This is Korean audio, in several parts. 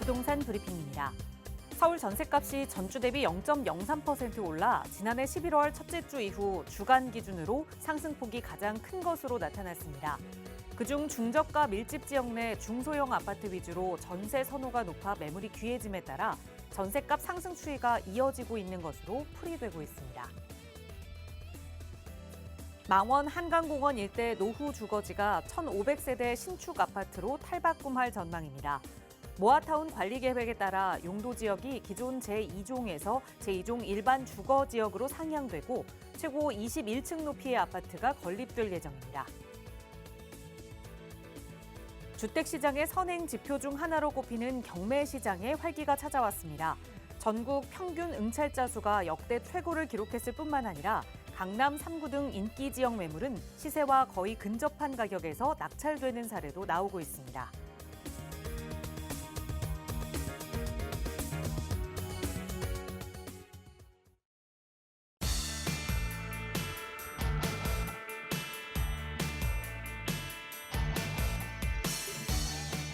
부동산 브리핑입니다. 서울 전셋값이 전주 대비 0.03% 올라 지난해 11월 첫째 주 이후 주간 기준으로 상승폭이 가장 큰 것으로 나타났습니다. 그중 중저가 밀집 지역 내 중소형 아파트 위주로 전세 선호가 높아 매물이 귀해짐에 따라 전셋값 상승 추이가 이어지고 있는 것으로 풀이되고 있습니다. 망원 한강공원 일대 노후 주거지가 1,500세대 신축 아파트로 탈바꿈할 전망입니다. 모아타운 관리 계획에 따라 용도 지역이 기존 제2종에서 제2종 일반 주거 지역으로 상향되고 최고 21층 높이의 아파트가 건립될 예정입니다. 주택시장의 선행 지표 중 하나로 꼽히는 경매시장에 활기가 찾아왔습니다. 전국 평균 응찰자 수가 역대 최고를 기록했을 뿐만 아니라 강남 3구 등 인기 지역 매물은 시세와 거의 근접한 가격에서 낙찰되는 사례도 나오고 있습니다.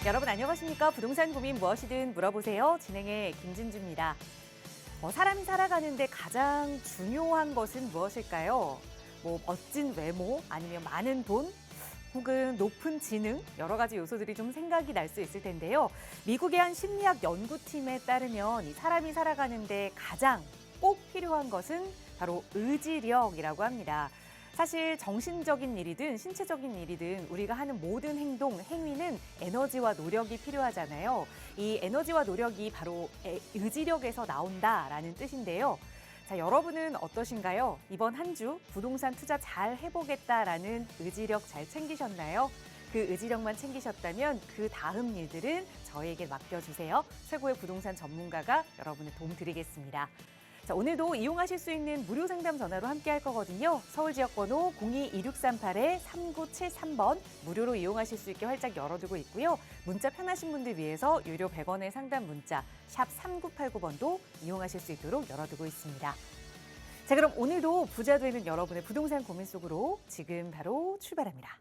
여러분 안녕하십니까? 부동산 고민 무엇이든 물어보세요. 진행의 김진주입니다. 사람이 살아가는데 가장 중요한 것은 무엇일까요? 멋진 외모, 아니면 많은 돈, 혹은 높은 지능, 여러 가지 요소들이 좀 생각이 날 수 있을 텐데요. 미국의 한 심리학 연구팀에 따르면 이 사람이 살아가는데 가장 꼭 필요한 것은 바로 의지력이라고 합니다. 사실 정신적인 일이든 신체적인 일이든 우리가 하는 모든 행동, 행위는 에너지와 노력이 필요하잖아요. 이 에너지와 노력이 바로 의지력에서 나온다라는 뜻인데요. 자, 여러분은 어떠신가요? 이번 한 주 부동산 투자 잘 해보겠다라는 의지력 잘 챙기셨나요? 그 의지력만 챙기셨다면 그 다음 일들은 저에게 맡겨주세요. 최고의 부동산 전문가가 여러분의 도움 드리겠습니다. 자, 오늘도 이용하실 수 있는 무료 상담 전화로 함께 할 거거든요. 서울 지역번호 02-2638-3973번 무료로 이용하실 수 있게 활짝 열어두고 있고요. 문자 편하신 분들 위해서 유료 100원의 상담 문자 샵 3989번도 이용하실 수 있도록 열어두고 있습니다. 자, 그럼 오늘도 부자 되는 여러분의 부동산 고민 속으로 지금 바로 출발합니다.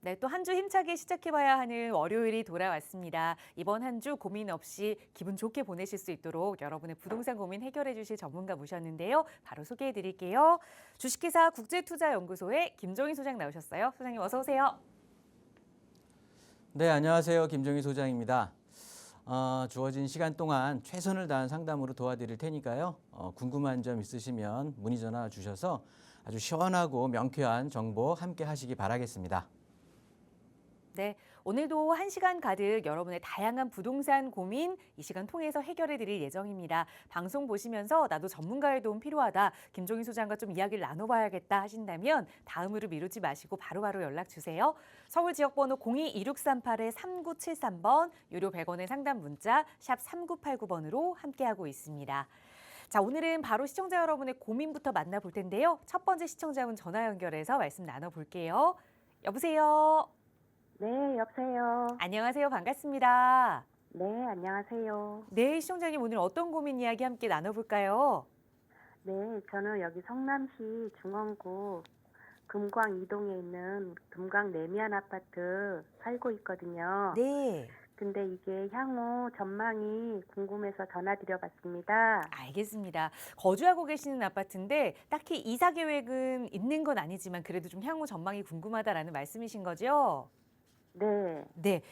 네, 또 한 주 힘차게 시작해봐야 하는 월요일이 돌아왔습니다. 이번 한 주 고민 없이 기분 좋게 보내실 수 있도록 여러분의 부동산 고민 해결해 주실 전문가 모셨는데요. 바로 소개해 드릴게요. 주식회사 국제투자연구소의 김종희 소장 나오셨어요. 소장님 어서 오세요. 네, 안녕하세요. 김종희 소장입니다. 주어진 시간 동안 최선을 다한 상담으로 도와드릴 테니까요. 궁금한 점 있으시면 문의 전화 주셔서 아주 시원하고 명쾌한 정보 함께 하시기 바라겠습니다. 네, 오늘도 1시간 가득 여러분의 다양한 부동산 고민 이 시간 통해서 해결해 드릴 예정입니다. 방송 보시면서 나도 전문가의 도움 필요하다, 김종희 소장과 좀 이야기를 나눠봐야겠다 하신다면 다음으로 미루지 마시고 바로바로 연락 주세요. 서울 지역번호 02-2638-3973번 유료 100원의 상담 문자 샵 3989번으로 함께하고 있습니다. 자, 오늘은 바로 시청자 여러분의 고민부터 만나볼 텐데요. 첫 번째 시청자분 전화 연결해서 말씀 나눠볼게요. 여보세요. 네, 여보세요. 안녕하세요. 반갑습니다. 네, 안녕하세요. 네, 시청자님 오늘 어떤 고민 이야기 함께 나눠볼까요? 네, 저는 여기 성남시 중원구 금광 2동에 있는 금광 레미안 아파트 살고 있거든요. 네, 근데 이게 향후 전망이 궁금해서 전화드려봤습니다. 알겠습니다. 거주하고 계시는 아파트인데 딱히 이사 계획은 있는 건 아니지만 그래도 좀 향후 전망이 궁금하다라는 말씀이신 거죠? 네, 네.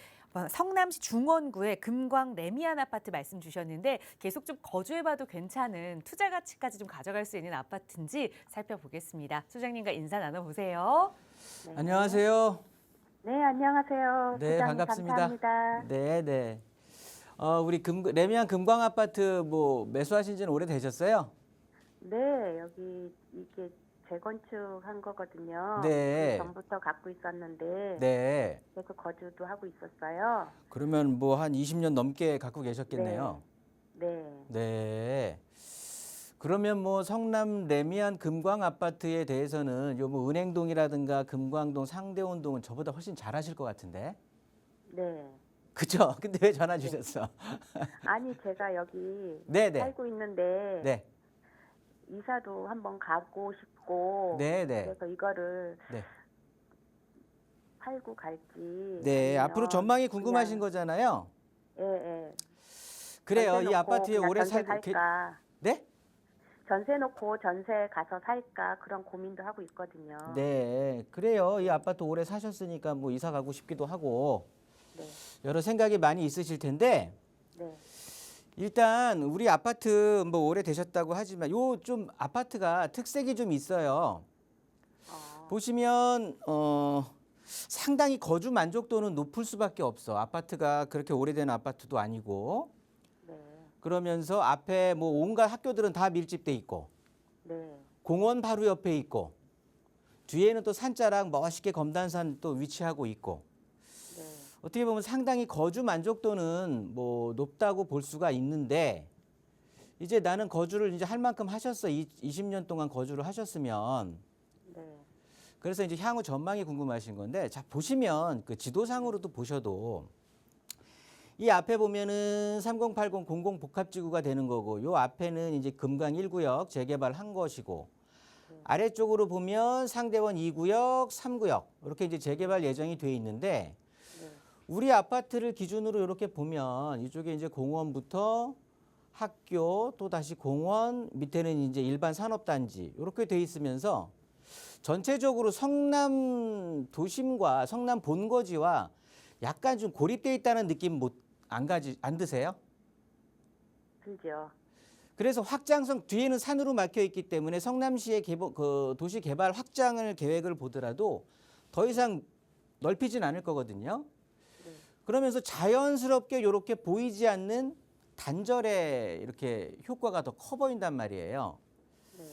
성남시 중원구의 금광 레미안 아파트 말씀 주셨는데 계속 좀 거주해봐도 괜찮은 투자 가치까지 좀 가져갈 수 있는 아파트인지 살펴보겠습니다. 소장님과 인사 나눠보세요. 네. 안녕하세요. 네, 안녕하세요. 네, 부장님 반갑습니다. 감사합니다. 네, 네. 우리 레미안 금광 아파트 매수하신 지는 오래되셨어요? 네, 여기 이게 재건축한 거거든요. 네. 그 전부터 갖고 있었는데 네. 계속 거주도 하고 있었어요. 그러면 한 20년 넘게 갖고 계셨겠네요. 네. 네. 그러면 성남 레미안 금광 아파트에 대해서는 은행동이라든가 금광동, 상대원동은 저보다 훨씬 잘 아실 것 같은데. 네. 그죠? 근데 왜 전화 주셨어? 아니 제가 여기 네네. 살고 있는데 네. 이사도 한번 가고 싶고 네네. 그래서 이거를 네. 팔고 갈지 네, 앞으로 아니면 전망이 궁금하신 그냥 거잖아요. 예. 그래요. 전세 이 놓고 아파트에 그냥 오래 전세 살고 살까? 네? 전세 놓고 전세 가서 살까? 그런 고민도 하고 있거든요. 네, 그래요. 이 네. 아파트 오래 사셨으니까 뭐 이사 가고 싶기도 하고 네. 여러 생각이 많이 있으실 텐데 네. 일단 우리 아파트 뭐 오래 되셨다고 하지만 요 좀 아파트가 특색이 좀 있어요. 보시면 상당히 거주 만족도는 높을 수밖에 없어. 아파트가 그렇게 오래된 아파트도 아니고 네. 그러면서 앞에 뭐 온갖 학교들은 다 밀집돼 있고 네. 공원 바로 옆에 있고 뒤에는 또 산자락 멋있게 검단산 또 위치하고 있고 네. 어떻게 보면 상당히 거주 만족도는 뭐 높다고 볼 수가 있는데 이제 나는 거주를 이제 할 만큼 하셨어. 20년 동안 거주를 하셨으면 네. 그래서 이제 향후 전망이 궁금하신 건데 자 보시면 그 지도상으로도 보셔도 이 앞에 보면은 3080 공공 복합지구가 되는 거고 요 앞에는 이제 금강 1구역 재개발한 것이고 아래쪽으로 보면 상대원 2구역, 3구역 이렇게 이제 재개발 예정이 돼 있는데 네. 우리 아파트를 기준으로 이렇게 보면 이쪽에 이제 공원부터 학교 또 다시 공원 밑에는 이제 일반 산업단지 이렇게 돼 있으면서 전체적으로 성남 도심과 성남 본거지와 약간 좀 고립돼 있다는 느낌 안 드세요? 들죠. 그래서 확장성 뒤에는 산으로 막혀 있기 때문에 성남시의 도시 개발 확장을 계획을 보더라도 더 이상 넓히진 않을 거거든요. 네. 그러면서 자연스럽게 이렇게 보이지 않는 단절의 이렇게 효과가 더 커 보인단 말이에요. 네.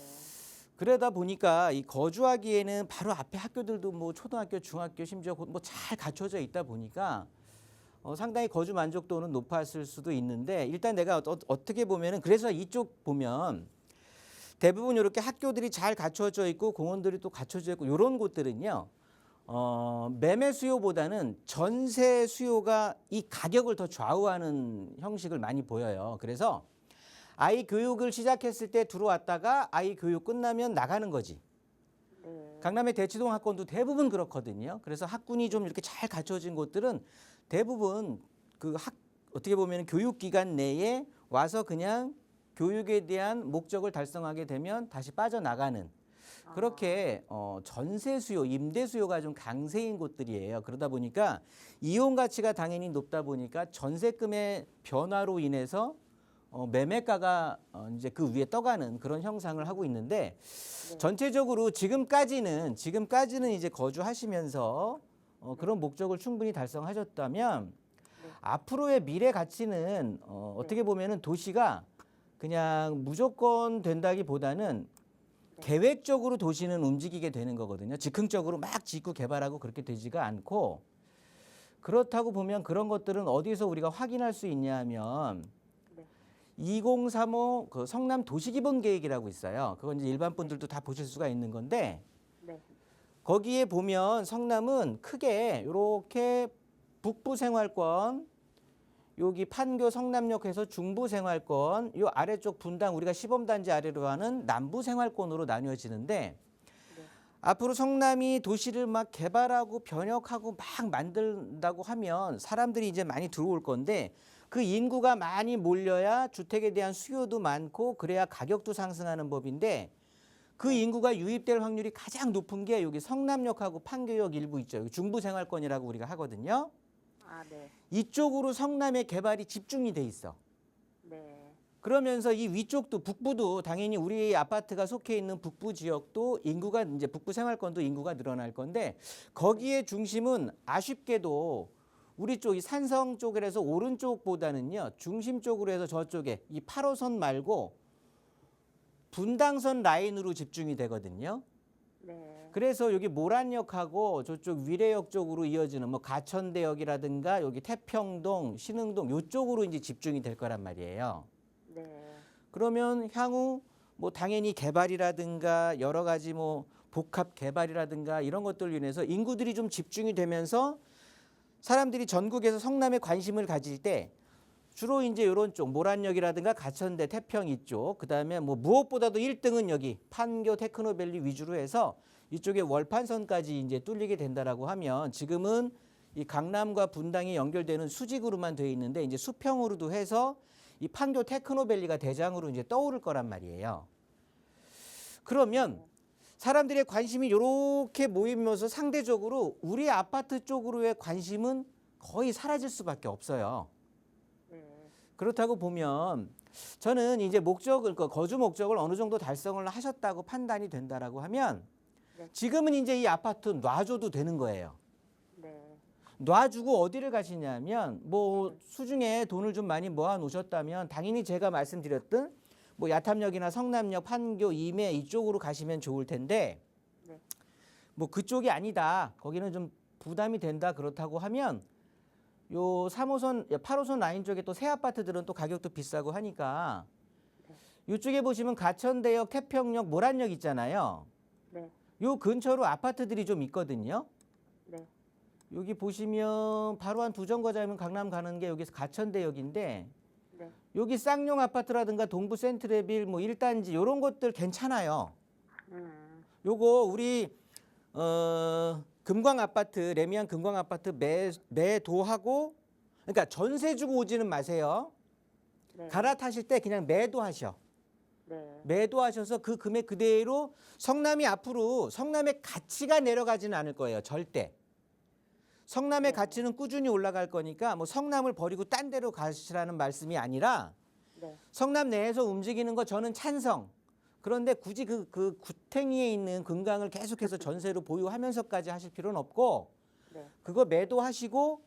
그러다 보니까 이 거주하기에는 바로 앞에 학교들도 뭐 초등학교, 중학교 심지어 뭐 잘 갖춰져 있다 보니까 상당히 거주 만족도는 높았을 수도 있는데 일단 내가 어떻게 보면은 그래서 이쪽 보면 대부분 이렇게 학교들이 잘 갖춰져 있고 공원들이 또 갖춰져 있고 이런 곳들은요. 매매 수요보다는 전세 수요가 이 가격을 더 좌우하는 형식을 많이 보여요. 그래서 아이 교육을 시작했을 때 들어왔다가 아이 교육 끝나면 나가는 거지. 네. 강남의 대치동 학군도 대부분 그렇거든요. 그래서 학군이 좀 이렇게 잘 갖춰진 곳들은 대부분 어떻게 보면 교육기간 내에 와서 그냥 교육에 대한 목적을 달성하게 되면 다시 빠져나가는 그렇게 전세 수요, 임대 수요가 좀 강세인 곳들이에요. 그러다 보니까 이용 가치가 당연히 높다 보니까 전세금의 변화로 인해서 매매가가 이제 그 위에 떠가는 그런 형상을 하고 있는데 네. 전체적으로 지금까지는 이제 거주하시면서 그런 목적을 충분히 달성하셨다면 네. 앞으로의 미래 가치는 어떻게 보면은 도시가 그냥 무조건 된다기보다는 계획적으로 도시는 움직이게 되는 거거든요. 즉흥적으로 막 짓고 개발하고 그렇게 되지가 않고 그렇다고 보면 그런 것들은 어디서 우리가 확인할 수 있냐 하면 2035 그 성남 도시기본계획이라고 있어요. 그건 이제 일반 분들도 다 보실 수가 있는 건데 네. 거기에 보면 성남은 크게 이렇게 북부 생활권 여기 판교 성남역에서 중부 생활권 요 아래쪽 분당 우리가 시범단지 아래로 하는 남부 생활권으로 나뉘어지는데 앞으로 성남이 도시를 막 개발하고 변혁하고 막 만든다고 하면 사람들이 이제 많이 들어올 건데 그 인구가 많이 몰려야 주택에 대한 수요도 많고 그래야 가격도 상승하는 법인데 그 인구가 유입될 확률이 가장 높은 게 여기 성남역하고 판교역 일부 있죠. 여기 중부 생활권이라고 우리가 하거든요. 아, 네. 이쪽으로 성남의 개발이 집중이 돼 있어. 네. 그러면서 이 위쪽도 북부도 당연히 우리 아파트가 속해 있는 북부 지역도 인구가 이제 북부 생활권도 인구가 늘어날 건데 거기에 중심은 아쉽게도 우리 쪽 이 산성 쪽에서 오른쪽보다는요. 중심 쪽으로 해서 저쪽에 이 8호선 말고 분당선 라인으로 집중이 되거든요. 네. 그래서 여기 모란역하고 저쪽 위례역 쪽으로 이어지는 뭐 가천대역이라든가 여기 태평동, 신흥동 요쪽으로 이제 집중이 될 거란 말이에요. 네. 그러면 향후 뭐 당연히 개발이라든가 여러 가지 뭐 복합 개발이라든가 이런 것들로 인해서 인구들이 좀 집중이 되면서 사람들이 전국에서 성남에 관심을 가질 때 주로 이제 이런 쪽 모란역이라든가 가천대, 태평 이쪽, 그다음에 뭐 무엇보다도 1등은 여기 판교 테크노밸리 위주로 해서 이쪽에 월판선까지 이제 뚫리게 된다라고 하면 지금은 이 강남과 분당이 연결되는 수직으로만 되어 있는데 이제 수평으로도 해서 이 판교 테크노밸리가 대장으로 이제 떠오를 거란 말이에요. 그러면 사람들의 관심이 이렇게 모이면서 상대적으로 우리 아파트 쪽으로의 관심은 거의 사라질 수밖에 없어요. 네. 그렇다고 보면 저는 이제 목적을 거주 목적을 어느 정도 달성을 하셨다고 판단이 된다라고 하면 네. 지금은 이제 이 아파트 놔줘도 되는 거예요. 네. 놔주고 어디를 가시냐면 뭐 수중에 돈을 좀 많이 모아 놓으셨다면 당연히 제가 말씀드렸던 뭐 야탐역이나 성남역, 판교, 임해 이쪽으로 가시면 좋을 텐데 네. 뭐 그쪽이 아니다. 거기는 좀 부담이 된다. 그렇다고 하면 요 3호선, 8호선 라인 쪽에 또 새 아파트들은 또 가격도 비싸고 하니까 이쪽에 보시면 가천대역, 태평역, 모란역 있잖아요. 네. 요 근처로 아파트들이 좀 있거든요. 네. 여기 보시면 바로 한 두 정거장이면 강남 가는 게 여기서 가천대역인데 네. 여기 쌍용 아파트라든가 동부 센트레빌 뭐 1단지 이런 것들 괜찮아요. 요거 우리 금광 아파트, 레미안 금광 아파트 매도하고 그러니까 전세 주고 오지는 마세요. 네. 갈아타실 때 그냥 매도하셔. 네. 매도하셔서 그 금액 그대로 성남이 앞으로 성남의 가치가 내려가지는 않을 거예요. 절대. 성남의 네. 가치는 꾸준히 올라갈 거니까 뭐 성남을 버리고 딴 데로 가시라는 말씀이 아니라 네. 성남 내에서 움직이는 거 저는 찬성. 그런데 굳이 그 구탱이에 있는 금강을 계속해서 전세로 보유하면서까지 하실 필요는 없고 네. 그거 매도하시고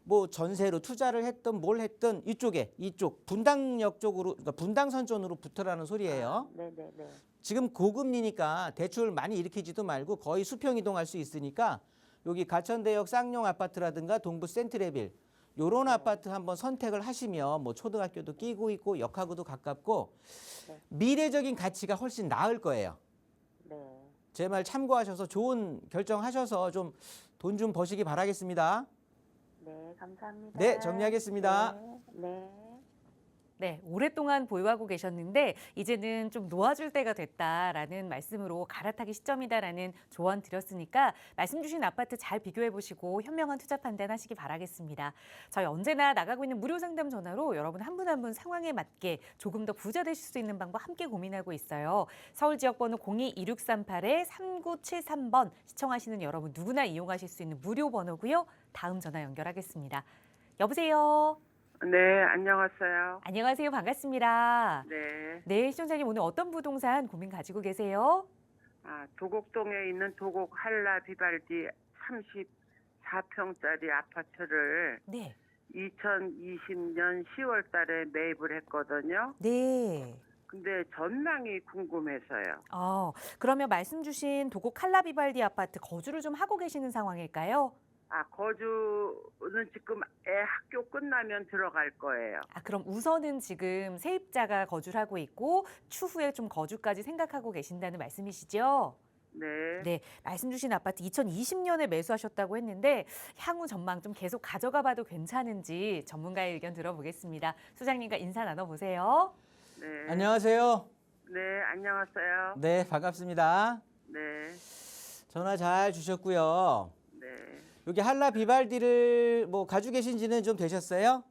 뭐 전세로 투자를 했든 뭘 했든 이쪽 분당역 쪽으로 그러니까 분당선전으로 붙으라는 소리예요. 네. 네. 네. 지금 고금리니까 대출 많이 일으키지도 말고 거의 수평 이동할 수 있으니까 여기 가천대역 쌍용 아파트라든가 동부 센트레빌 요런 아파트 한번 선택을 하시면 뭐 초등학교도 끼고 있고 역하고도 가깝고 네. 미래적인 가치가 훨씬 나을 거예요. 네. 제 말 참고하셔서 좋은 결정하셔서 좀 돈 좀 버시기 바라겠습니다. 네. 감사합니다. 네, 정리하겠습니다. 네. 네. 네, 오랫동안 보유하고 계셨는데 이제는 좀 놓아줄 때가 됐다라는 말씀으로 갈아타기 시점이다라는 조언 드렸으니까 말씀 주신 아파트 잘 비교해 보시고 현명한 투자 판단하시기 바라겠습니다. 저희 언제나 나가고 있는 무료 상담 전화로 여러분 한 분 한 분 상황에 맞게 조금 더 부자 되실 수 있는 방법 함께 고민하고 있어요. 서울 지역번호 02-2638-3973번 시청하시는 여러분 누구나 이용하실 수 있는 무료 번호고요. 다음 전화 연결하겠습니다. 여보세요. 네, 안녕하세요. 안녕하세요. 반갑습니다. 네. 네, 시청자님 오늘 어떤 부동산 고민 가지고 계세요? 도곡동에 있는 도곡 한라 비발디 34평짜리 아파트를 네. 2020년 10월 달에 매입을 했거든요. 네. 근데 전망이 궁금해서요. 그러면 말씀 주신 도곡 칼라비발디 아파트 거주를 좀 하고 계시는 상황일까요? 거주는 지금 애 학교 끝나면 들어갈 거예요. 그럼 우선은 지금 세입자가 거주를 하고 있고 추후에 좀 거주까지 생각하고 계신다는 말씀이시죠? 네. 네, 말씀 주신 아파트 2020년에 매수하셨다고 했는데 향후 전망 좀 계속 가져가 봐도 괜찮은지 전문가의 의견 들어보겠습니다. 소장님과 인사 나눠보세요. 네. 안녕하세요. 네, 안녕하세요. 네, 반갑습니다. 네. 전화 잘 주셨고요. 네. 여기 한라 비발디를 뭐 가지고 계신 지는 좀 되셨어요?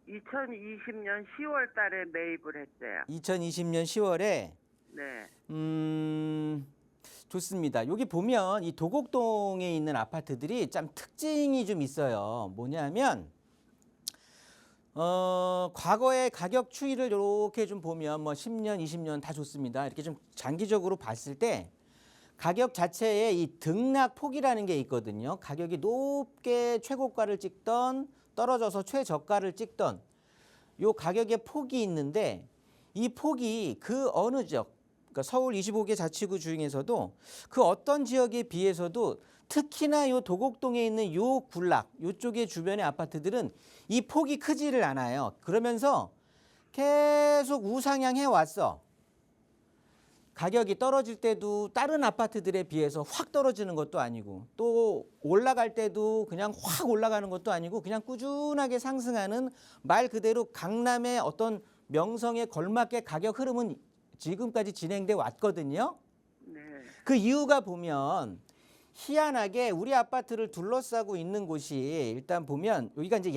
2020년 10월 달에 매입을 했어요. 2020년 10월에 네. 좋습니다. 여기 보면 이 도곡동에 있는 아파트들이 참 특징이 좀 있어요. 뭐냐면 과거의 가격 추이를 이렇게 좀 보면 뭐 10년, 20년 다 좋습니다. 이렇게 좀 장기적으로 봤을 때 가격 자체에 이 등락폭이라는 게 있거든요. 가격이 높게 최고가를 찍던 떨어져서 최저가를 찍던 요 가격의 폭이 있는데 이 폭이 그 어느 지역, 그러니까 서울 25개 자치구 중에서도 그 어떤 지역에 비해서도 특히나 요 도곡동에 있는 요 군락, 요쪽의 주변의 아파트들은 이 폭이 크지를 않아요. 그러면서 계속 우상향해 왔어. 가격이 떨어질 때도 다른 아파트들에 비해서 확 떨어지는 것도 아니고 또 올라갈 때도 그냥 확 올라가는 것도 아니고 그냥 꾸준하게 상승하는 말 그대로 강남의 어떤 명성에 걸맞게 가격 흐름은 지금까지 진행돼 왔거든요. 네. 그 이유가 보면 희한하게 우리 아파트를 둘러싸고 있는 곳이 일단 보면 여기가 이제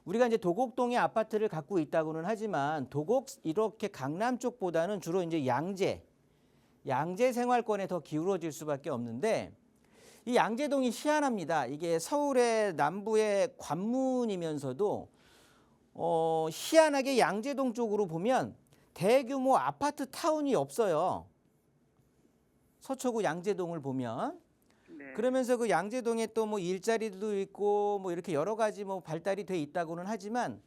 우리가 이제 도곡동에 아파트를 갖고 있다고는 하지만 도곡 이렇게 강남 쪽보다는 주로 이제 양재 생활권에 더 기울어질 수밖에 없는데 이 양재동이 희한합니다. 이게 서울의 남부의 관문이면서도 희한하게 양재동 쪽으로 보면 대규모 아파트 타운이 없어요. 서초구 양재동을 보면. 네. 그러면서 그 양재동에 또 뭐 일자리도 있고 뭐 이렇게 여러 가지 뭐 발달이 돼 있다고는 하지만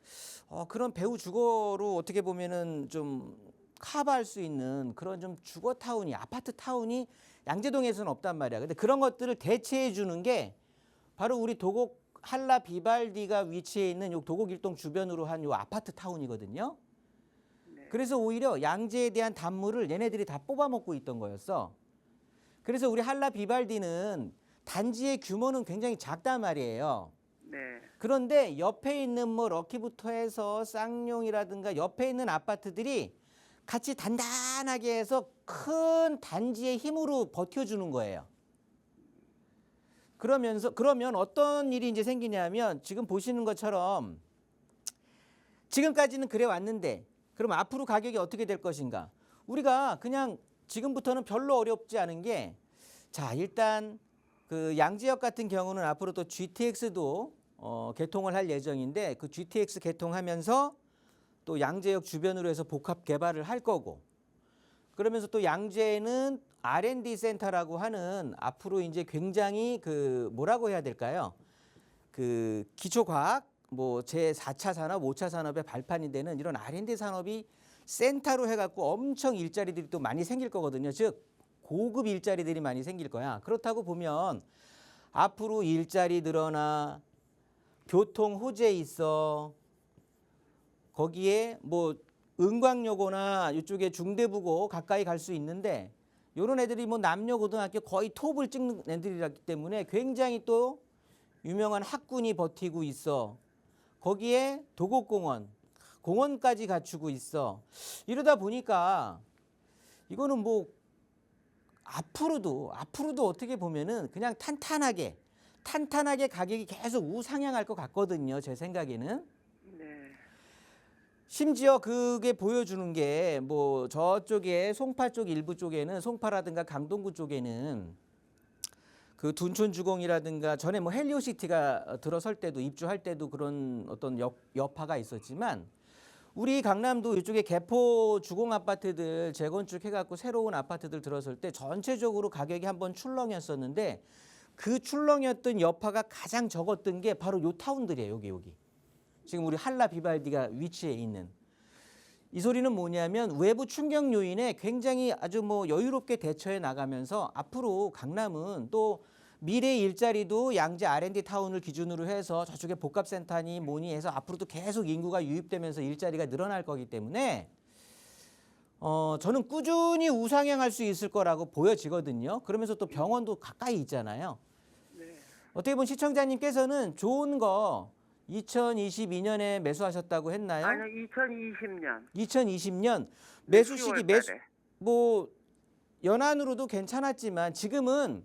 그런 배후 주거로 어떻게 보면은 좀 커버할 수 있는 그런 좀 주거 타운이 아파트 타운이 양재동에서는 없단 말이야. 근데 그런 것들을 대체해 주는 게 바로 우리 도곡 한라 비발디가 위치해 있는 요 도곡 일동 주변으로 한 요 아파트 타운이거든요. 네. 그래서 오히려 양재에 대한 단물을 얘네들이 다 뽑아먹고 있던 거였어. 그래서 우리 한라 비발디는 단지의 규모는 굉장히 작단 말이에요. 네. 그런데 옆에 있는 뭐 럭키부터 해서 쌍용이라든가 옆에 있는 아파트들이 같이 단단하게 해서 큰 단지의 힘으로 버텨주는 거예요. 그러면 어떤 일이 이제 생기냐면 지금 보시는 것처럼 지금까지는 그래 왔는데 그럼 앞으로 가격이 어떻게 될 것인가? 우리가 그냥 지금부터는 별로 어렵지 않은 게 자, 일단 그 양지역 같은 경우는 앞으로 또 GTX도 개통을 할 예정인데 그 GTX 개통하면서 또 양재역 주변으로 해서 복합 개발을 할 거고 그러면서 또 양재는 R&D 센터라고 하는 앞으로 이제 굉장히 그 뭐라고 해야 될까요? 그 기초과학 뭐 제4차 산업, 5차 산업의 발판이 되는 이런 R&D 산업이 센터로 해갖고 엄청 일자리들이 또 많이 생길 거거든요. 즉 고급 일자리들이 많이 생길 거야. 그렇다고 보면 앞으로 일자리 늘어나 교통 호재 있어. 거기에 뭐 은광여고나 이쪽에 중대부고 가까이 갈 수 있는데 이런 애들이 뭐 남녀고등학교 거의 톱을 찍는 애들이기 때문에 굉장히 또 유명한 학군이 버티고 있어. 거기에 도곡공원, 공원까지 갖추고 있어. 이러다 보니까 이거는 뭐 앞으로도 어떻게 보면은 그냥 탄탄하게 가격이 계속 우상향할 것 같거든요. 제 생각에는. 네. 심지어 그게 보여주는 게 뭐 저쪽에 송파 쪽 일부 쪽에는 송파라든가 강동구 쪽에는 그 둔촌주공이라든가 전에 뭐 헬리오시티가 들어설 때도 입주할 때도 그런 어떤 여파가 있었지만 우리 강남도 이쪽에 개포 주공 아파트들 재건축해갖고 새로운 아파트들 들어설 때 전체적으로 가격이 한번 출렁였었는데 그 출렁였던 여파가 가장 적었던 게 바로 요 타운들이에요. 여기. 지금 우리 한라 비발디가 위치해 있는. 이 소리는 뭐냐면 외부 충격 요인에 굉장히 아주 뭐 여유롭게 대처해 나가면서 앞으로 강남은 또 미래 일자리도 양재 R&D 타운을 기준으로 해서 저쪽에 복합센터니 뭐니 해서 앞으로도 계속 인구가 유입되면서 일자리가 늘어날 거기 때문에 저는 꾸준히 우상향할 수 있을 거라고 보여지거든요. 그러면서 또 병원도 가까이 있잖아요. 네. 어떻게 보면 시청자님께서는 좋은 거 2022년에 매수하셨다고 했나요? 아니요, 2020년. 2020년 매수 시기 10월 달에. 뭐 연한으로도 괜찮았지만 지금은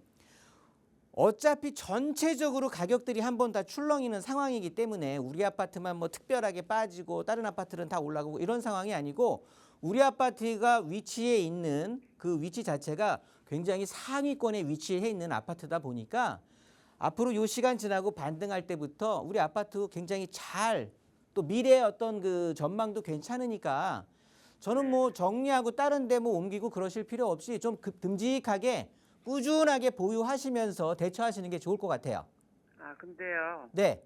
어차피 전체적으로 가격들이 한 번 다 출렁이는 상황이기 때문에 우리 아파트만 뭐 특별하게 빠지고 다른 아파트는 다 올라가고 이런 상황이 아니고 우리 아파트가 위치해 있는 그 위치 자체가 굉장히 상위권에 위치해 있는 아파트다 보니까 앞으로 요 시간 지나고 반등할 때부터 우리 아파트 굉장히 잘 또 미래의 어떤 그 전망도 괜찮으니까 저는 뭐 정리하고 다른 데 뭐 옮기고 그러실 필요 없이 좀 듬직하게 꾸준하게 보유하시면서 대처하시는 게 좋을 것 같아요. 아, 근데요. 네.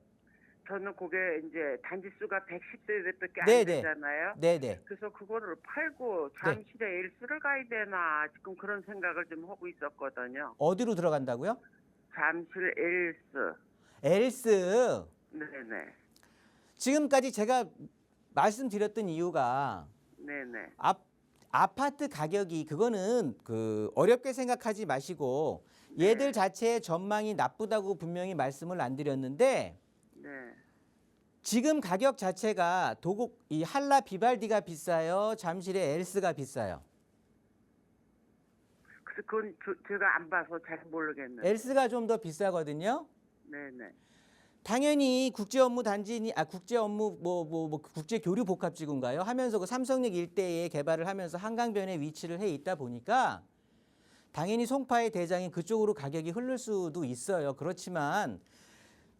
저는 그게 이제 단지수가 110세대밖에 안 네네. 되잖아요. 네네. 그래서 그거를 팔고 잠실에 엘스를 가야 되나 지금 그런 생각을 좀 하고 있었거든요. 어디로 들어간다고요? 잠실 엘스. 엘스. 네네. 지금까지 제가 말씀드렸던 이유가 네네. 아파트 가격이 그거는 그 어렵게 생각하지 마시고 얘들 자체의 전망이 나쁘다고 분명히 말씀을 안 드렸는데 네. 지금 가격 자체가 도곡 이 한라 비발디가 비싸요, 잠실의 엘스가 비싸요. 그래서 그건 제가 안 봐서 잘 모르겠는데. 엘스가 좀 더 비싸거든요. 네네. 당연히 국제 업무 단지 국제 업무 국제 교류 복합지구인가요? 하면서 그 삼성역 일대에 개발을 하면서 한강변에 위치를 해 있다 보니까 당연히 송파의 대장인 그쪽으로 가격이 흐를 수도 있어요. 그렇지만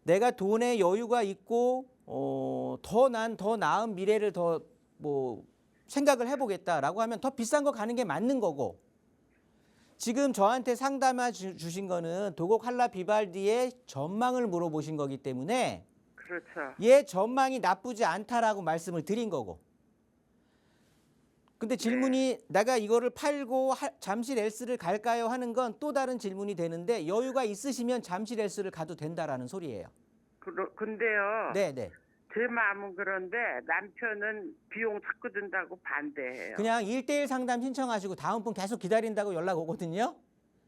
내가 돈에 여유가 있고 더 나은 미래를 더 생각을 해보겠다라고 하면 더 비싼 거 가는 게 맞는 거고. 지금 저한테 상담해 주신 거는 도곡 한라 비발디의 전망을 물어보신 거기 때문에 그렇죠. 얘 전망이 나쁘지 않다라고 말씀을 드린 거고. 근데 질문이 내가 이거를 팔고 잠실 엘스를 갈까요 하는 건 또 다른 질문이 되는데 여유가 있으시면 잠실 엘스를 가도 된다라는 소리예요. 근데요. 네네. 제 마음은 그런데 남편은 비용 자꾸 든다고 반대해요. 그냥 1대1 상담 신청하시고 다음 분 계속 기다린다고 연락 오거든요.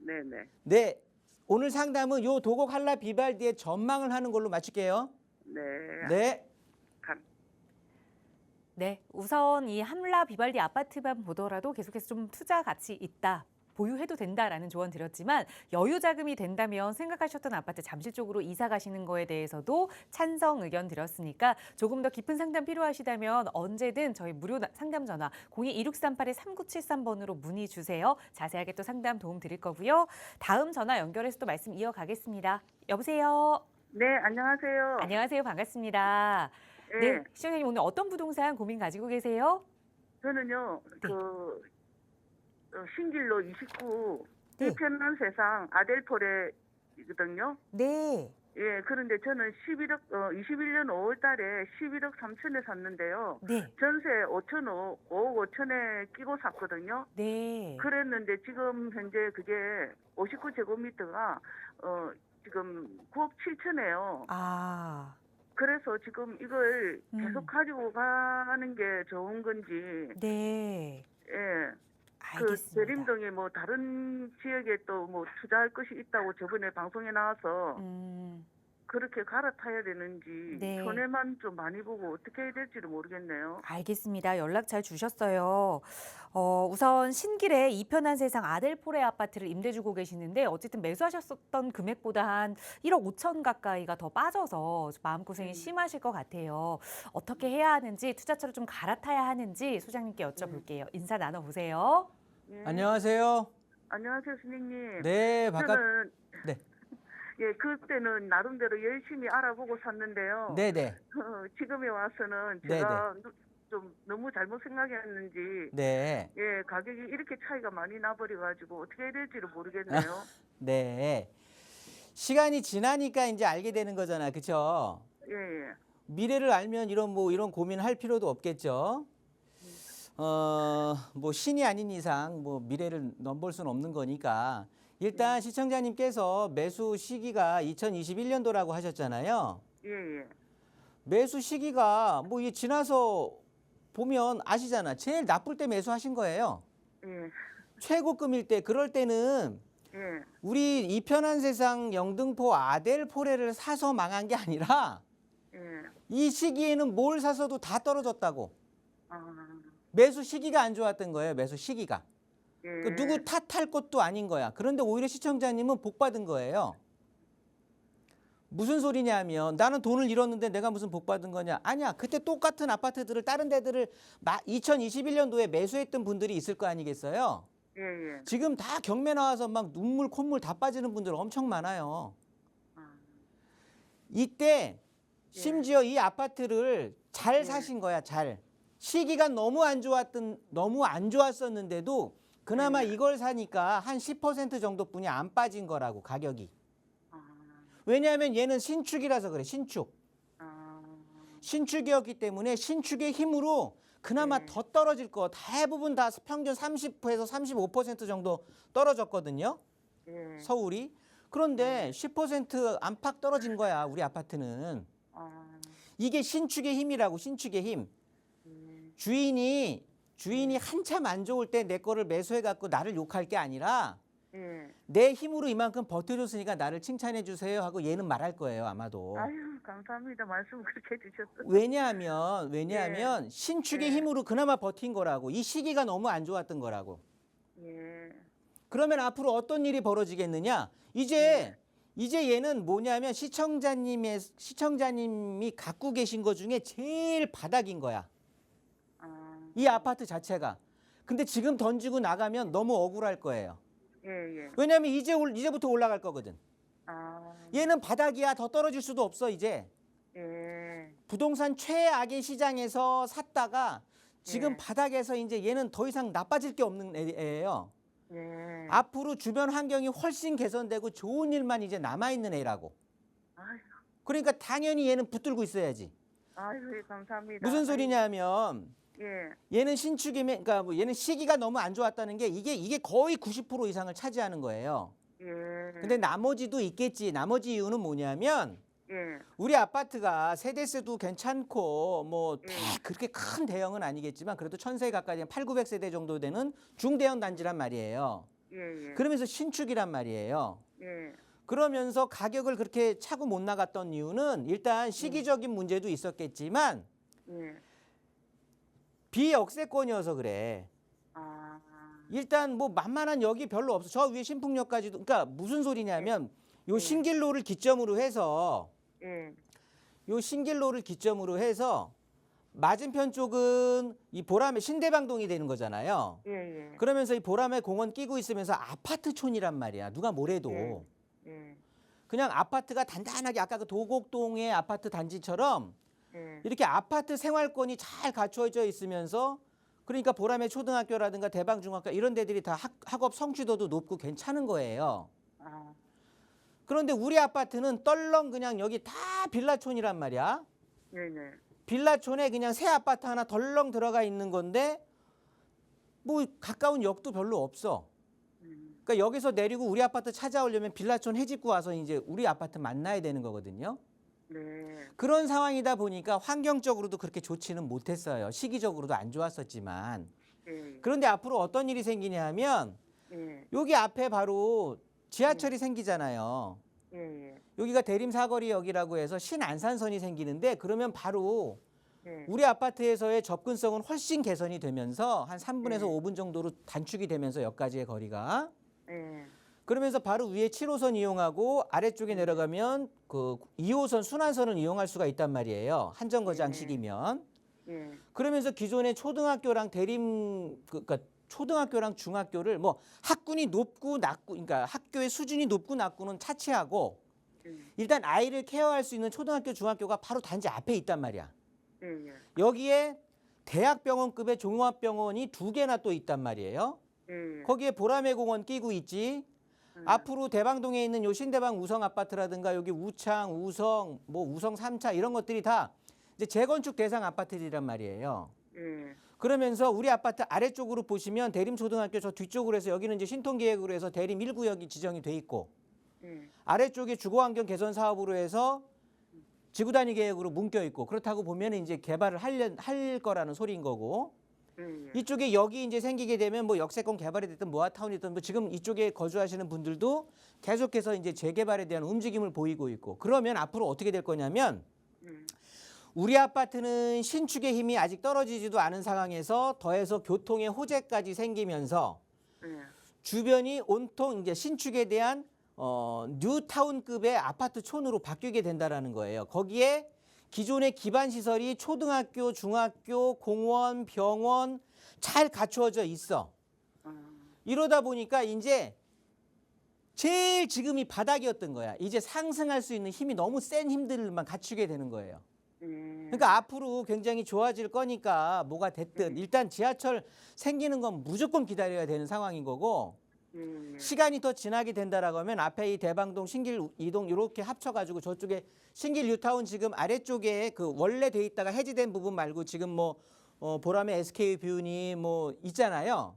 네네. 네. 오늘 상담은 요 도곡 한라 비발디의 전망을 하는 걸로 마칠게요. 네. 네. 네, 우선 이 한라 비발디 아파트만 보더라도 계속해서 좀 투자 가치 있다. 보유해도 된다라는 조언 드렸지만 여유 자금이 된다면 생각하셨던 아파트 잠실 쪽으로 이사 가시는 거에 대해서도 찬성 의견 드렸으니까 조금 더 깊은 상담 필요하시다면 언제든 저희 무료 상담 전화 02-2638-3973번으로 문의 주세요. 자세하게 또 상담 도움 드릴 거고요. 다음 전화 연결해서 또 말씀 이어가겠습니다. 여보세요. 네, 안녕하세요. 안녕하세요. 반갑습니다. 네, 시청자님 오늘 어떤 부동산 고민 가지고 계세요? 저는요, 네. 신길로 29 네. 이편한 세상 아델포레이거든요. 네. 예, 그런데 저는 21년 5월 달에 11억 3천에 샀는데요. 네. 전세 5억 5천에 끼고 샀거든요. 네. 그랬는데 지금 현재 그게 59제곱미터가 지금 9억 7천이에요. 아. 그래서 지금 이걸 계속 음. 가지고 가는 게 좋은 건지, 네. 예. 그 알겠습니다. 대림동에 뭐 다른 지역에 또 뭐 투자할 것이 있다고 저번에 방송에 나와서 그렇게 갈아타야 되는지 네. 손해만 좀 많이 보고 어떻게 해야 될지를 모르겠네요. 알겠습니다. 연락 잘 주셨어요. 우선 신길에 이편한 세상 아델포레 아파트를 임대 주고 계시는데 어쨌든 매수하셨던 금액보다 한 1억 5천 가까이가 더 빠져서 마음고생이 심하실 것 같아요. 어떻게 해야 하는지 투자처를 좀 갈아타야 하는지 소장님께 여쭤볼게요. 인사 나눠보세요. 예. 안녕하세요. 안녕하세요, 선생님. 네, 저는 네. 예, 그때는 나름대로 열심히 알아보고 샀는데요. 네네. 지금에 와서는 제가 좀 너무 잘못 생각했는지 네. 예, 가격이 이렇게 차이가 많이 나버려가지고 어떻게 해야 될지를 모르겠네요. 네. 시간이 지나니까 이제 알게 되는 거잖아. 그쵸? 예, 예. 미래를 알면 이런 고민을 할 필요도 없겠죠. 뭐 신이 아닌 이상 뭐 미래를 넘볼 수는 없는 거니까 일단 시청자님께서 매수 시기가 2021년도라고 하셨잖아요. 예, 예. 매수 시기가 뭐 이 지나서 보면 아시잖아. 제일 나쁠 때 매수하신 거예요. 예. 최고급일 때 그럴 때는 예. 우리 이편한 세상 영등포 아델포레를 사서 망한 게 아니라 예. 이 시기에는 뭘 사서도 다 떨어졌다고. 아, 매수 시기가 안 좋았던 거예요. 매수 시기가. 예. 그 누구 탓할 것도 아닌 거야. 그런데 오히려 시청자님은 복 받은 거예요. 무슨 소리냐면 나는 돈을 잃었는데 내가 무슨 복 받은 거냐. 아니야. 그때 똑같은 아파트들을 다른 데들을 2021년도에 매수했던 분들이 있을 거 아니겠어요. 예, 예. 지금 다 경매 나와서 막 눈물 콧물 다 빠지는 분들 엄청 많아요. 아, 이때 심지어 이 아파트를 잘 예. 사신 거야. 잘. 시기가 너무 안 좋았었는데도 그나마 이걸 사니까 한 10% 정도뿐이 안 빠진 거라고 가격이. 아, 왜냐하면 얘는 신축이라서 그래. 신축. 아, 신축이었기 때문에 신축의 힘으로 그나마 네. 더 떨어질 거. 대부분 다 평균 30에서 35% 정도 떨어졌거든요. 예. 서울이. 그런데 10% 안팎 떨어진 거야. 우리 아파트는. 아, 이게 신축의 힘이라고. 신축의 힘. 주인이 주인이 한참 안 좋을 때 내 거를 매수해 갖고 나를 욕할 게 아니라 예. 내 힘으로 이만큼 버텨줬으니까 나를 칭찬해 주세요 하고 얘는 말할 거예요, 아마도. 아유, 감사합니다. 말씀 그렇게 해주셨어요. 왜냐하면 신축의 예. 힘으로 그나마 버틴 거라고. 이 시기가 너무 안 좋았던 거라고. 예. 그러면 앞으로 어떤 일이 벌어지겠느냐? 이제 얘는 뭐냐면 시청자님이 갖고 계신 것 중에 제일 바닥인 거야. 이 아파트 자체가. 근데 지금 던지고 나가면 너무 억울할 거예요. 예, 예. 왜냐하면 이제부터 올라갈 거거든. 아, 얘는 바닥이야. 더 떨어질 수도 없어 이제. 예. 부동산 최악의 시장에서 샀다가 지금 예. 바닥에서 이제 얘는 더 이상 나빠질 게 없는 애예요. 예. 앞으로 주변 환경이 훨씬 개선되고 좋은 일만 이제 남아있는 애라고. 아유, 그러니까 당연히 얘는 붙들고 있어야지. 아유, 예, 감사합니다. 무슨 소리냐면 예. 얘는 신축이면 그러니까 뭐 얘는 시기가 너무 안 좋았다는 게 이게 거의 90% 이상을 차지하는 거예요. 예. 근데 나머지도 있겠지. 나머지 이유는 뭐냐면 예. 우리 아파트가 세대수도 괜찮고 뭐 예. 그렇게 큰 대형은 아니겠지만 그래도 1000세 가까이 8,900세대 정도 되는 중대형 단지란 말이에요. 예. 예. 그러면서 신축이란 말이에요. 예. 그러면서 가격을 그렇게 차고 못 나갔던 이유는 일단 시기적인 문제도 있었겠지만 예. 비역세권이어서 그래. 아, 일단 뭐 만만한 역이 별로 없어. 저 위에 신풍역까지도. 그러니까 무슨 소리냐면 요 신길로를 기점으로 해서 예. 맞은편 쪽은 이 보람의 신대방동이 되는 거잖아요. 예. 예. 그러면서 이 보람의 공원 끼고 있으면서 아파트촌이란 말이야. 누가 뭐래도. 예. 그냥 아파트가 단단하게 아까 그 도곡동의 아파트 단지처럼 예. 이렇게 아파트 생활권이 잘 갖춰져 있으면서 그러니까 보람의 초등학교라든가 대방중학교 이런 데들이 다 학업 성취도도 높고 괜찮은 거예요. 아, 그런데 우리 아파트는 떨렁 그냥 여기 다 빌라촌이란 말이야. 예. 예. 빌라촌에 그냥 새 아파트 하나 덜렁 들어가 있는 건데 뭐 가까운 역도 별로 없어. 그러니까 여기서 내리고 우리 아파트 찾아오려면 빌라촌 해집고 와서 이제 우리 아파트 만나야 되는 거거든요. 네. 그런 상황이다 보니까 환경적으로도 그렇게 좋지는 못했어요. 시기적으로도 안 좋았었지만. 예. 그런데 앞으로 어떤 일이 생기냐 하면 예. 여기 앞에 바로 지하철이 생기잖아요. 예. 여기가 대림 사거리역이라고 해서 신안산선이 생기는데 그러면 바로 예. 우리 아파트에서의 접근성은 훨씬 개선이 되면서 한 3분에서 5분 정도로 단축이 되면서 역까지의 거리가 예. 그러면서 바로 위에 7호선 이용하고 아래쪽에 내려가면 그 2호선 순환선을 이용할 수가 있단 말이에요. 한정거장식이면. 예. 그러면서 기존의 초등학교랑 그러니까 초등학교랑 중학교를 뭐 학군이 높고 낮고 그러니까 학교의 수준이 높고 낮고는 차치하고 일단 아이를 케어할 수 있는 초등학교 중학교가 바로 단지 앞에 있단 말이야. 예. 여기에 대학병원급의 종합병원이 2개나 또 있단 말이에요. 예. 거기에 보라매 공원 끼고 있지. 앞으로 대방동에 있는 요 신대방 우성 아파트라든가 여기 우창, 우성, 뭐 우성 3차 이런 것들이 다 이제 재건축 대상 아파트들이란 말이에요. 예. 그러면서 우리 아파트 아래쪽으로 보시면 대림초등학교 저 뒤쪽으로 해서 여기는 이제 신통계획으로 해서 대림 1구역이 지정이 돼 있고 예. 아래쪽에 주거환경 개선 사업으로 해서 지구단위 계획으로 묶여 있고 그렇다고 보면 이제 개발을 할 거라는 소리인 거고 이쪽에 역이 이제 생기게 되면 뭐 역세권 개발이 됐든 모아타운이든 뭐 지금 이쪽에 거주하시는 분들도 계속해서 이제 재개발에 대한 움직임을 보이고 있고 그러면 앞으로 어떻게 될 거냐면 우리 아파트는 신축의 힘이 아직 떨어지지도 않은 상황에서 더해서 교통의 호재까지 생기면서 주변이 온통 이제 신축에 대한 뉴타운급의 아파트촌으로 바뀌게 된다라는 거예요. 거기에 기존의 기반 시설이 초등학교, 중학교, 공원, 병원 잘 갖추어져 있어. 이러다 보니까 이제 제일 지금이 바닥이었던 거야. 이제 상승할 수 있는 힘이 너무 센 힘들만 갖추게 되는 거예요. 그러니까 앞으로 굉장히 좋아질 거니까 뭐가 됐든 일단 지하철 생기는 건 무조건 기다려야 되는 상황인 거고 시간이 더 지나게 된다라고 하면 앞에 이 대방동 신길 이동 이렇게 합쳐가지고 저쪽에 신길 뉴타운 지금 아래쪽에 그 원래 돼 있다가 해지된 부분 말고 지금 뭐 보람의 SK 뷰니 뭐 있잖아요.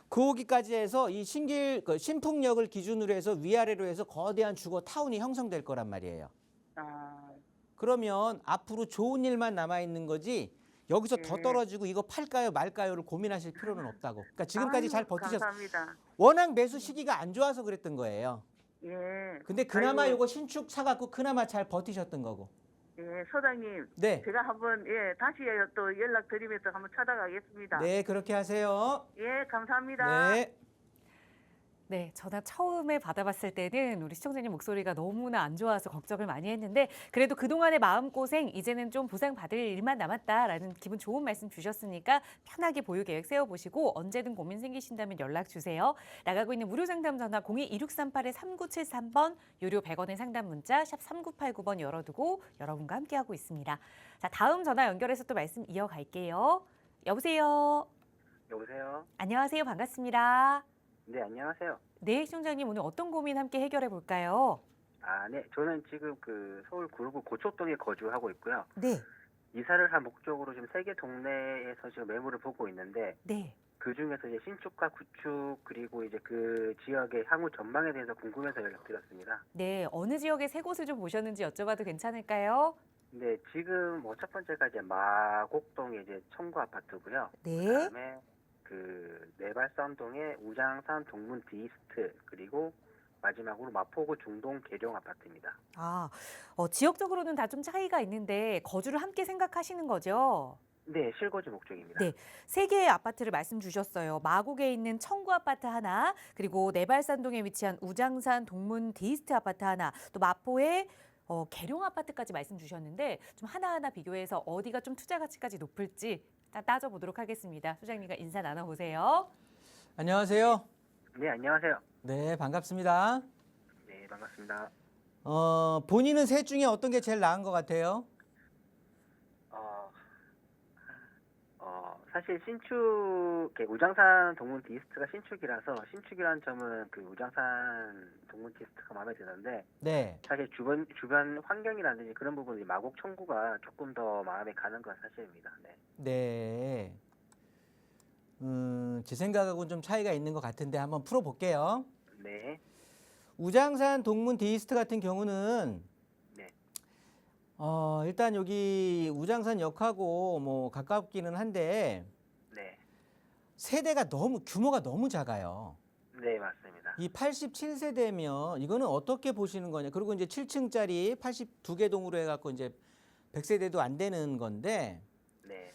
거기까지 해서 이 신길 그 신풍역을 기준으로 해서 위아래로 해서 거대한 주거 타운이 형성될 거란 말이에요. 그러면 앞으로 좋은 일만 남아 있는 거지 여기서 더 예. 떨어지고 이거 팔까요 말까요를 고민하실 필요는 없다고. 그러니까 지금까지 아유, 잘 버티셨어. 감사합니다. 워낙 매수 시기가 안 좋아서 그랬던 거예요. 예. 근데 그나마 아이고, 요거 신축 사갖고 그나마 잘 버티셨던 거고. 예, 소장님. 네. 제가 한번 예 다시 또 연락드리면서 한번 찾아가겠습니다. 네, 그렇게 하세요. 예, 감사합니다. 네. 네, 전화 처음에 받아봤을 때는 우리 시청자님 목소리가 너무나 안 좋아서 걱정을 많이 했는데 그래도 그동안의 마음고생 이제는 좀 보상받을 일만 남았다라는 기분 좋은 말씀 주셨으니까 편하게 보유 계획 세워보시고 언제든 고민 생기신다면 연락 주세요. 나가고 있는 무료 상담 전화 02-2638-3973번 유료 100원의 상담 문자 샵 3989번 열어두고 여러분과 함께하고 있습니다. 자, 다음 전화 연결해서 또 말씀 이어갈게요. 여보세요. 여보세요? 안녕하세요. 반갑습니다. 네, 안녕하세요. 네, 시청자님 오늘 어떤 고민 함께 해결해 볼까요? 아, 네. 저는 지금 그 서울 구로구 고척동에 거주하고 있고요. 네, 이사를 한 목적으로 지금 3개 동네에서 지금 매물을 보고 있는데 네. 그 중에서 이제 신축과 구축 그리고 이제 그 지역의 향후 전망에 대해서 궁금해서 연락드렸습니다. 네, 어느 지역에 세 곳을 좀 보셨는지 여쭤봐도 괜찮을까요? 네, 지금 뭐 첫 번째가 이제 마곡동의 이제 청구 아파트고요. 네. 그다음에 그 내발산동의 우장산 동문 디스트 그리고 마지막으로 마포구 중동 계룡 아파트입니다. 아, 지역적으로는 다 좀 차이가 있는데 거주를 함께 생각하시는 거죠? 네, 실거주 목적입니다. 네, 세 개의 아파트를 말씀 주셨어요. 마곡에 있는 청구 아파트 하나, 그리고 내발산동에 위치한 우장산 동문 디스트 아파트 하나, 또 마포에 계룡 아파트까지 말씀 주셨는데 좀 하나하나 비교해서 어디가 좀 투자 가치까지 높을지 따져보도록 하겠습니다. 소장님과 인사 나눠보세요. 안녕하세요. 네, 안녕하세요. 네, 반갑습니다. 네, 반갑습니다. 본인은 셋 중에 어떤 게 제일 나은 것 같아요? 사실 신축, 우장산 동문 디스트가 신축이라는 점은 그 우장산 동문 디스트가 마음에 드는데, 네. 사실 주변 환경이라든지 그런 부분이 마곡 청구가 조금 더 마음에 가는 건 사실입니다. 네. 네. 제 생각하고는 좀 차이가 있는 것 같은데 한번 풀어볼게요. 네. 우장산 동문 디스트 같은 경우는 네. 일단 여기 우장산역하고 뭐 가깝기는 한데 네. 세대가 규모가 너무 작아요. 네, 맞습니다. 이 87세대면 이거는 어떻게 보시는 거냐. 그리고 이제 7층짜리 82개 동으로 해갖고 이제 100세대도 안 되는 건데, 네.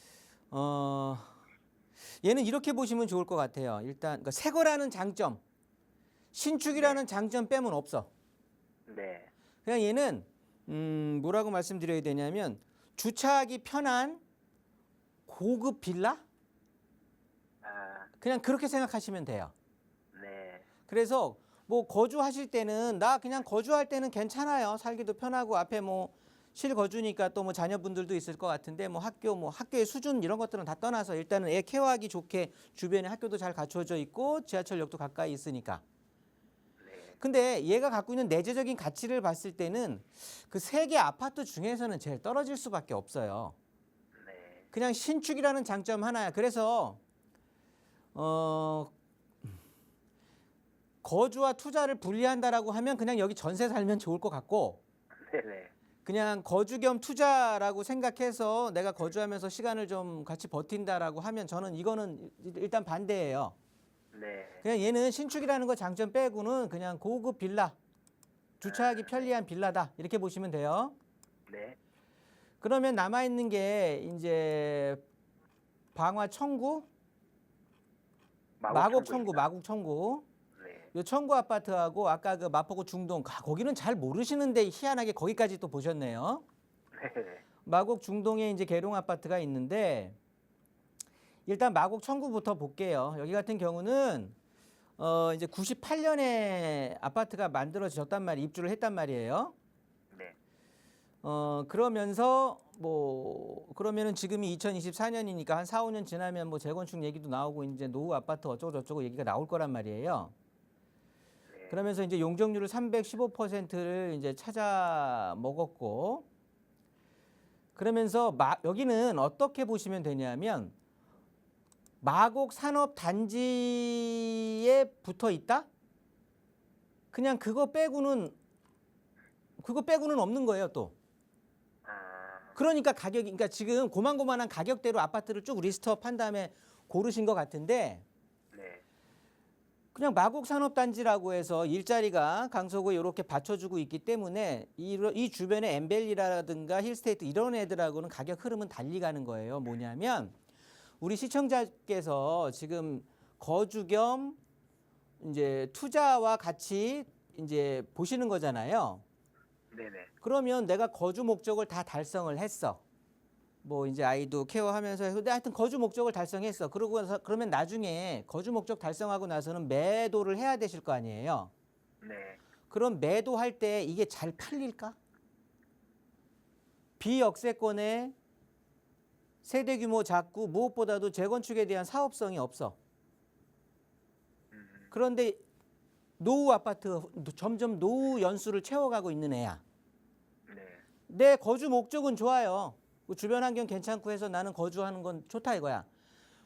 얘는 이렇게 보시면 좋을 것 같아요. 일단 그러니까 새 거라는 장점, 신축이라는 장점 빼면 없어. 네. 그냥 얘는 뭐라고 말씀드려야 되냐면 주차하기 편한 고급 빌라? 그냥 그렇게 생각하시면 돼요. 네. 그래서 뭐 거주하실 때는 나 그냥 거주할 때는 괜찮아요. 살기도 편하고 앞에 뭐 실거주니까 또 뭐 자녀분들도 있을 것 같은데 뭐 학교의 수준 이런 것들은 다 떠나서 일단은 애 케어하기 좋게 주변에 학교도 잘 갖춰져 있고 지하철역도 가까이 있으니까. 근데 얘가 갖고 있는 내재적인 가치를 봤을 때는 그 세 개 아파트 중에서는 제일 떨어질 수밖에 없어요. 네. 그냥 신축이라는 장점 하나야. 그래서 거주와 투자를 분리한다라고 하면 그냥 여기 전세 살면 좋을 것 같고, 네네. 그냥 거주 겸 투자라고 생각해서 내가 거주하면서 시간을 좀 같이 버틴다라고 하면 저는 이거는 일단 반대예요. 네. 그냥 얘는 신축이라는 거 장점 빼고는 그냥 고급 빌라, 주차하기 편리한 빌라다 이렇게 보시면 돼요. 네. 그러면 남아 있는 게 이제 방화 청구, 마곡 청구. 네. 요 청구 아파트하고 아까 그 마포구 중동, 거기는 잘 모르시는데 희한하게 거기까지 또 보셨네요. 네. 마곡 중동에 이제 계룡 아파트가 있는데, 일단 마곡 청구부터 볼게요. 여기 같은 경우는 이제 98년에 아파트가 만들어졌단 말이에요. 입주를 했단 말이에요. 네. 그러면서 그러면은 지금이 2024년이니까 한 4, 5년 지나면 뭐 재건축 얘기도 나오고 이제 노후 아파트 어쩌고 저쩌고 얘기가 나올 거란 말이에요. 네. 그러면서 이제 용적률을 315%를 이제 찾아 먹었고, 그러면서 여기는 어떻게 보시면 되냐면 마곡 산업 단지에 붙어 있다? 그냥 그거 빼고는 없는 거예요, 또. 그러니까 가격이, 그러니까 지금 고만고만한 가격대로 아파트를 쭉 리스트업 한 다음에 고르신 것 같은데 네. 그냥 마곡산업단지라고 해서 일자리가 강서구에 이렇게 받쳐주고 있기 때문에 이 주변에 엠벨리라든가 힐스테이트 이런 애들하고는 가격 흐름은 달리 가는 거예요. 뭐냐면 우리 시청자께서 지금 거주 겸 이제 투자와 같이 이제 보시는 거잖아요. 네네. 그러면 내가 거주 목적을 다 달성을 했어. 뭐 이제 아이도 케어하면서 해서 근데 하여튼 거주 목적을 달성했어. 그러면 나중에 거주 목적 달성하고 나서는 매도를 해야 되실 거 아니에요. 네. 그럼 매도할 때 이게 잘 팔릴까? 비역세권에 세대 규모 작고 무엇보다도 재건축에 대한 사업성이 없어. 그런데 노후 아파트 점점 노후 연수를 채워가고 있는 애야. 네. 내 거주 목적은 좋아요. 주변 환경 괜찮고 해서 나는 거주하는 건 좋다 이거야.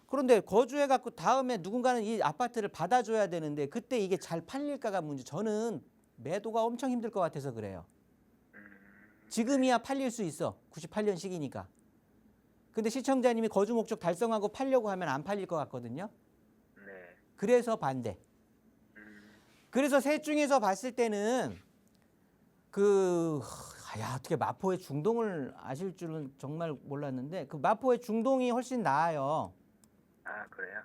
그런데 거주해갖고 다음에 누군가는 이 아파트를 받아줘야 되는데 그때 이게 잘 팔릴까가 문제. 저는 매도가 엄청 힘들 것 같아서 그래요. 지금이야 팔릴 수 있어. 98년 시기니까. 근데 시청자님이 거주 목적 달성하고 팔려고 하면 안 팔릴 것 같거든요. 네. 그래서 반대. 그래서 셋 중에서 봤을 때는 어떻게 마포의 중동을 아실 줄은 정말 몰랐는데 그 마포의 중동이 훨씬 나아요. 아, 그래요?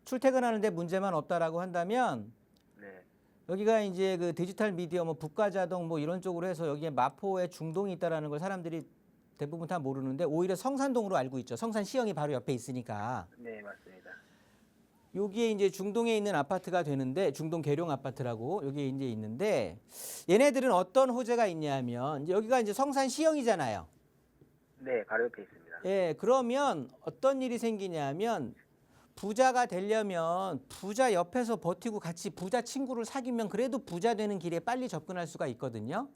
출퇴근하는데 문제만 없다라고 한다면 네. 여기가 이제 그 디지털 미디어 뭐 북가자동 뭐 이런 쪽으로 해서 여기에 마포에 중동이 있다라는 걸 사람들이 대부분 다 모르는데 오히려 성산동으로 알고 있죠. 성산시형이 바로 옆에 있으니까. 네, 맞습니다. 여기에 이제 중동에 있는 아파트가 되는데 중동 계룡 아파트라고 여기에 이제 있는데 얘네들은 어떤 호재가 있냐면 여기가 이제 성산시형이잖아요. 네, 바로 옆에 있습니다. 예, 그러면 어떤 일이 생기냐면 부자가 되려면 부자 옆에서 버티고 같이 부자 친구를 사귀면 그래도 부자 되는 길에 빨리 접근할 수가 있거든요.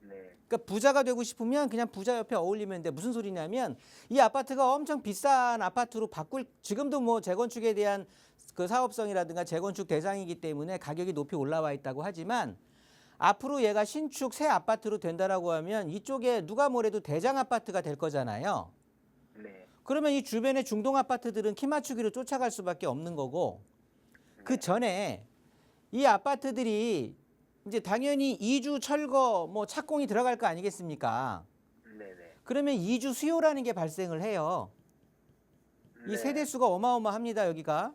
네. 그러니까 부자가 되고 싶으면 그냥 부자 옆에 어울리면 돼. 무슨 소리냐면 이 아파트가 엄청 비싼 아파트로 지금도 뭐 재건축에 대한 그 사업성이라든가 재건축 대상이기 때문에 가격이 높이 올라와 있다고 하지만 앞으로 얘가 신축 새 아파트로 된다라고 하면 이쪽에 누가 뭐래도 대장 아파트가 될 거잖아요. 네. 그러면 이 주변의 중동 아파트들은 키 맞추기로 쫓아갈 수밖에 없는 거고 그 전에 이 아파트들이 이제 당연히 이주 철거 뭐 착공이 들어갈 거 아니겠습니까? 네네. 그러면 이주 수요라는 게 발생을 해요. 이 네. 세대 수가 어마어마합니다, 여기가.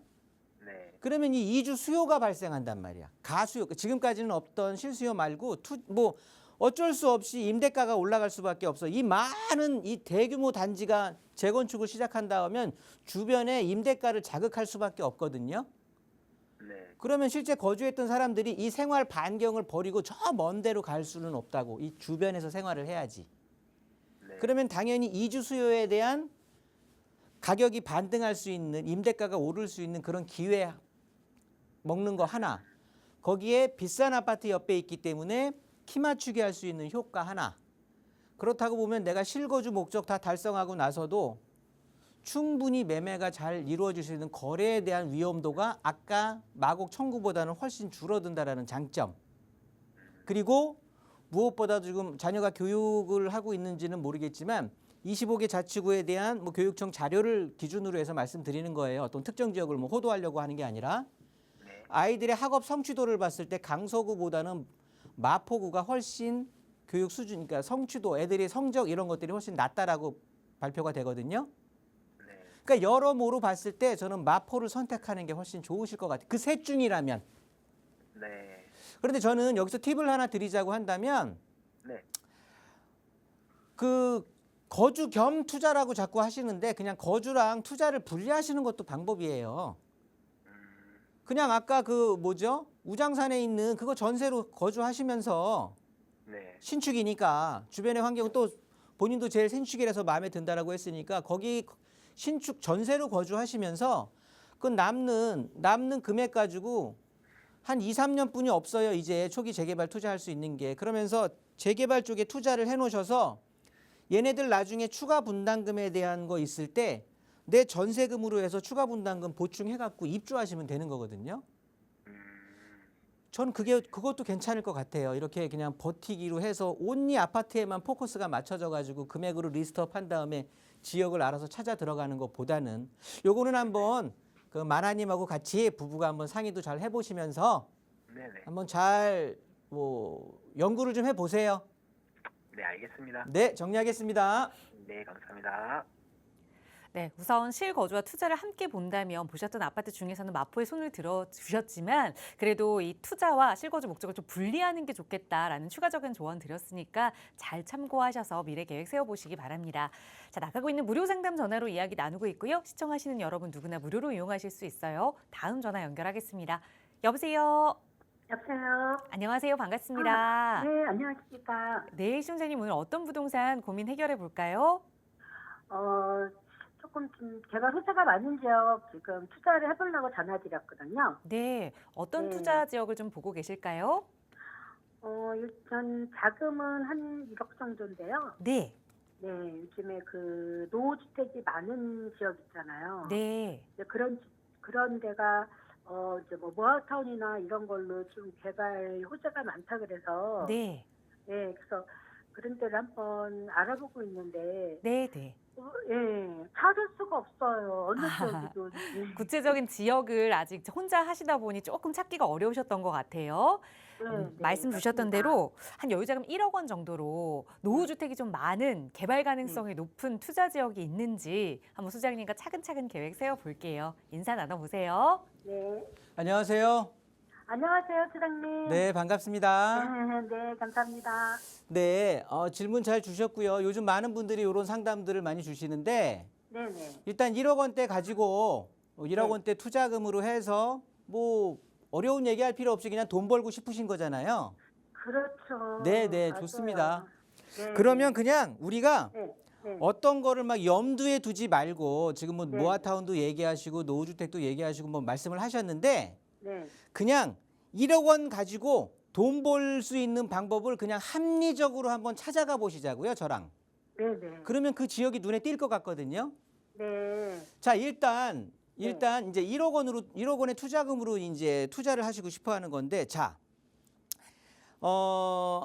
네. 그러면 이 이주 수요가 발생한단 말이야. 가수요. 지금까지는 없던 실수요 말고 뭐 어쩔 수 없이 임대가가 올라갈 수밖에 없어. 이 많은 이 대규모 단지가 재건축을 시작한다 하면 주변에 임대가를 자극할 수밖에 없거든요. 네. 그러면 실제 거주했던 사람들이 이 생활 반경을 버리고 저 먼 데로 갈 수는 없다고. 이 주변에서 생활을 해야지. 네. 그러면 당연히 이주 수요에 대한 가격이 반등할 수 있는 임대가가 오를 수 있는 그런 기회 먹는 거 하나. 거기에 비싼 아파트 옆에 있기 때문에 키 맞추게 할 수 있는 효과 하나. 그렇다고 보면 내가 실거주 목적 다 달성하고 나서도 충분히 매매가 잘 이루어질 수 있는 거래에 대한 위험도가 아까 마곡 청구보다는 훨씬 줄어든다라는 장점. 그리고 무엇보다도 지금 자녀가 교육을 하고 있는지는 모르겠지만 25개 자치구에 대한 뭐 교육청 자료를 기준으로 해서 말씀드리는 거예요. 어떤 특정 지역을 뭐 호도하려고 하는 게 아니라 아이들의 학업 성취도를 봤을 때 강서구보다는 마포구가 훨씬 교육 수준, 그러니까 성취도, 애들의 성적 이런 것들이 훨씬 낫다라고 발표가 되거든요. 그러니까 여러모로 봤을 때 저는 마포를 선택하는 게 훨씬 좋으실 것 같아요. 그 셋 중이라면. 네. 그런데 저는 여기서 팁을 하나 드리자고 한다면 네. 그 거주 겸 투자라고 자꾸 하시는데 그냥 거주랑 투자를 분리하시는 것도 방법이에요. 그냥 아까 그 뭐죠? 우장산에 있는 그거 전세로 거주하시면서 네. 신축이니까 주변의 환경은 또 본인도 제일 신축이라서 마음에 든다라고 했으니까 거기 신축 전세로 거주하시면서 그 남는 금액 가지고 한 2, 3년뿐이 없어요. 이제 초기 재개발 투자할 수 있는 게. 그러면서 재개발 쪽에 투자를 해놓으셔서 얘네들 나중에 추가 분담금에 대한 거 있을 때 내 전세금으로 해서 추가 분담금 보충해갖고 입주하시면 되는 거거든요. 전 그것도 괜찮을 것 같아요. 이렇게 그냥 버티기로 해서 온리 아파트에만 포커스가 맞춰져 가지고 금액으로 리스트업 한 다음에 지역을 알아서 찾아 들어가는 것보다는 요거는 한번 그 만화님하고 같이 부부가 한번 상의도 잘 해보시면서 네네. 한번 잘 뭐 연구를 좀 해보세요. 네, 알겠습니다. 네, 정리하겠습니다. 네, 감사합니다. 네, 우선 실거주와 투자를 함께 본다면 보셨던 아파트 중에서는 마포에 손을 들어주셨지만 그래도 이 투자와 실거주 목적을 좀 분리하는 게 좋겠다라는 추가적인 조언 드렸으니까 잘 참고하셔서 미래 계획 세워보시기 바랍니다. 자, 나가고 있는 무료 상담 전화로 이야기 나누고 있고요. 시청하시는 여러분 누구나 무료로 이용하실 수 있어요. 다음 전화 연결하겠습니다. 여보세요. 여보세요. 안녕하세요. 반갑습니다. 네, 안녕하십니까. 네, 시청자님 오늘 어떤 부동산 고민 해결해 볼까요? 조금 좀 제가 호재가 많은 지역 지금 투자를 해보려고 전화드렸거든요. 네, 어떤 네. 투자 지역을 좀 보고 계실까요? 일단 자금은 한 1억 정도인데요. 네, 네, 요즘에 그 노후주택이 많은 지역 있잖아요. 네. 이제 그런 데가 이제 뭐 모아타운이나 이런 걸로 좀 개발 호재가 많다 그래서 네, 네, 그래서 그런 데를 한번 알아보고 있는데 네, 네. 예, 찾을 수가 없어요. 어느 지역이도. 구체적인 지역을 아직 혼자 하시다 보니 조금 찾기가 어려우셨던 것 같아요. 말씀 주셨던 대로 한 여유자금 1억 원 정도로 노후주택이 좀 많은 개발 가능성이 높은 투자 지역이 있는지 한번 소장님과 차근차근 계획 세워볼게요. 인사 나눠보세요. 네. 안녕하세요. 안녕하세요, 사장님. 네, 반갑습니다. 네, 감사합니다. 네, 질문 잘 주셨고요. 요즘 많은 분들이 이런 상담들을 많이 주시는데 네네. 일단 1억 원대 가지고 1억 네. 원대 투자금으로 해서 뭐 어려운 얘기할 필요 없이 그냥 돈 벌고 싶으신 거잖아요. 그렇죠. 네, 네, 맞아요. 좋습니다. 네, 그러면 그냥 우리가 네, 네. 어떤 거를 막 염두에 두지 말고 지금 뭐 네. 모아타운도 얘기하시고 노후주택도 얘기하시고 뭐 말씀을 하셨는데 네. 그냥 1억 원 가지고 돈 벌 수 있는 방법을 그냥 합리적으로 한번 찾아가 보시자고요, 저랑. 네네. 그러면 그 지역이 눈에 띌 것 같거든요. 네. 자, 일단 이제 1억 원의 투자금으로 이제 투자를 하시고 싶어 하는 건데, 자,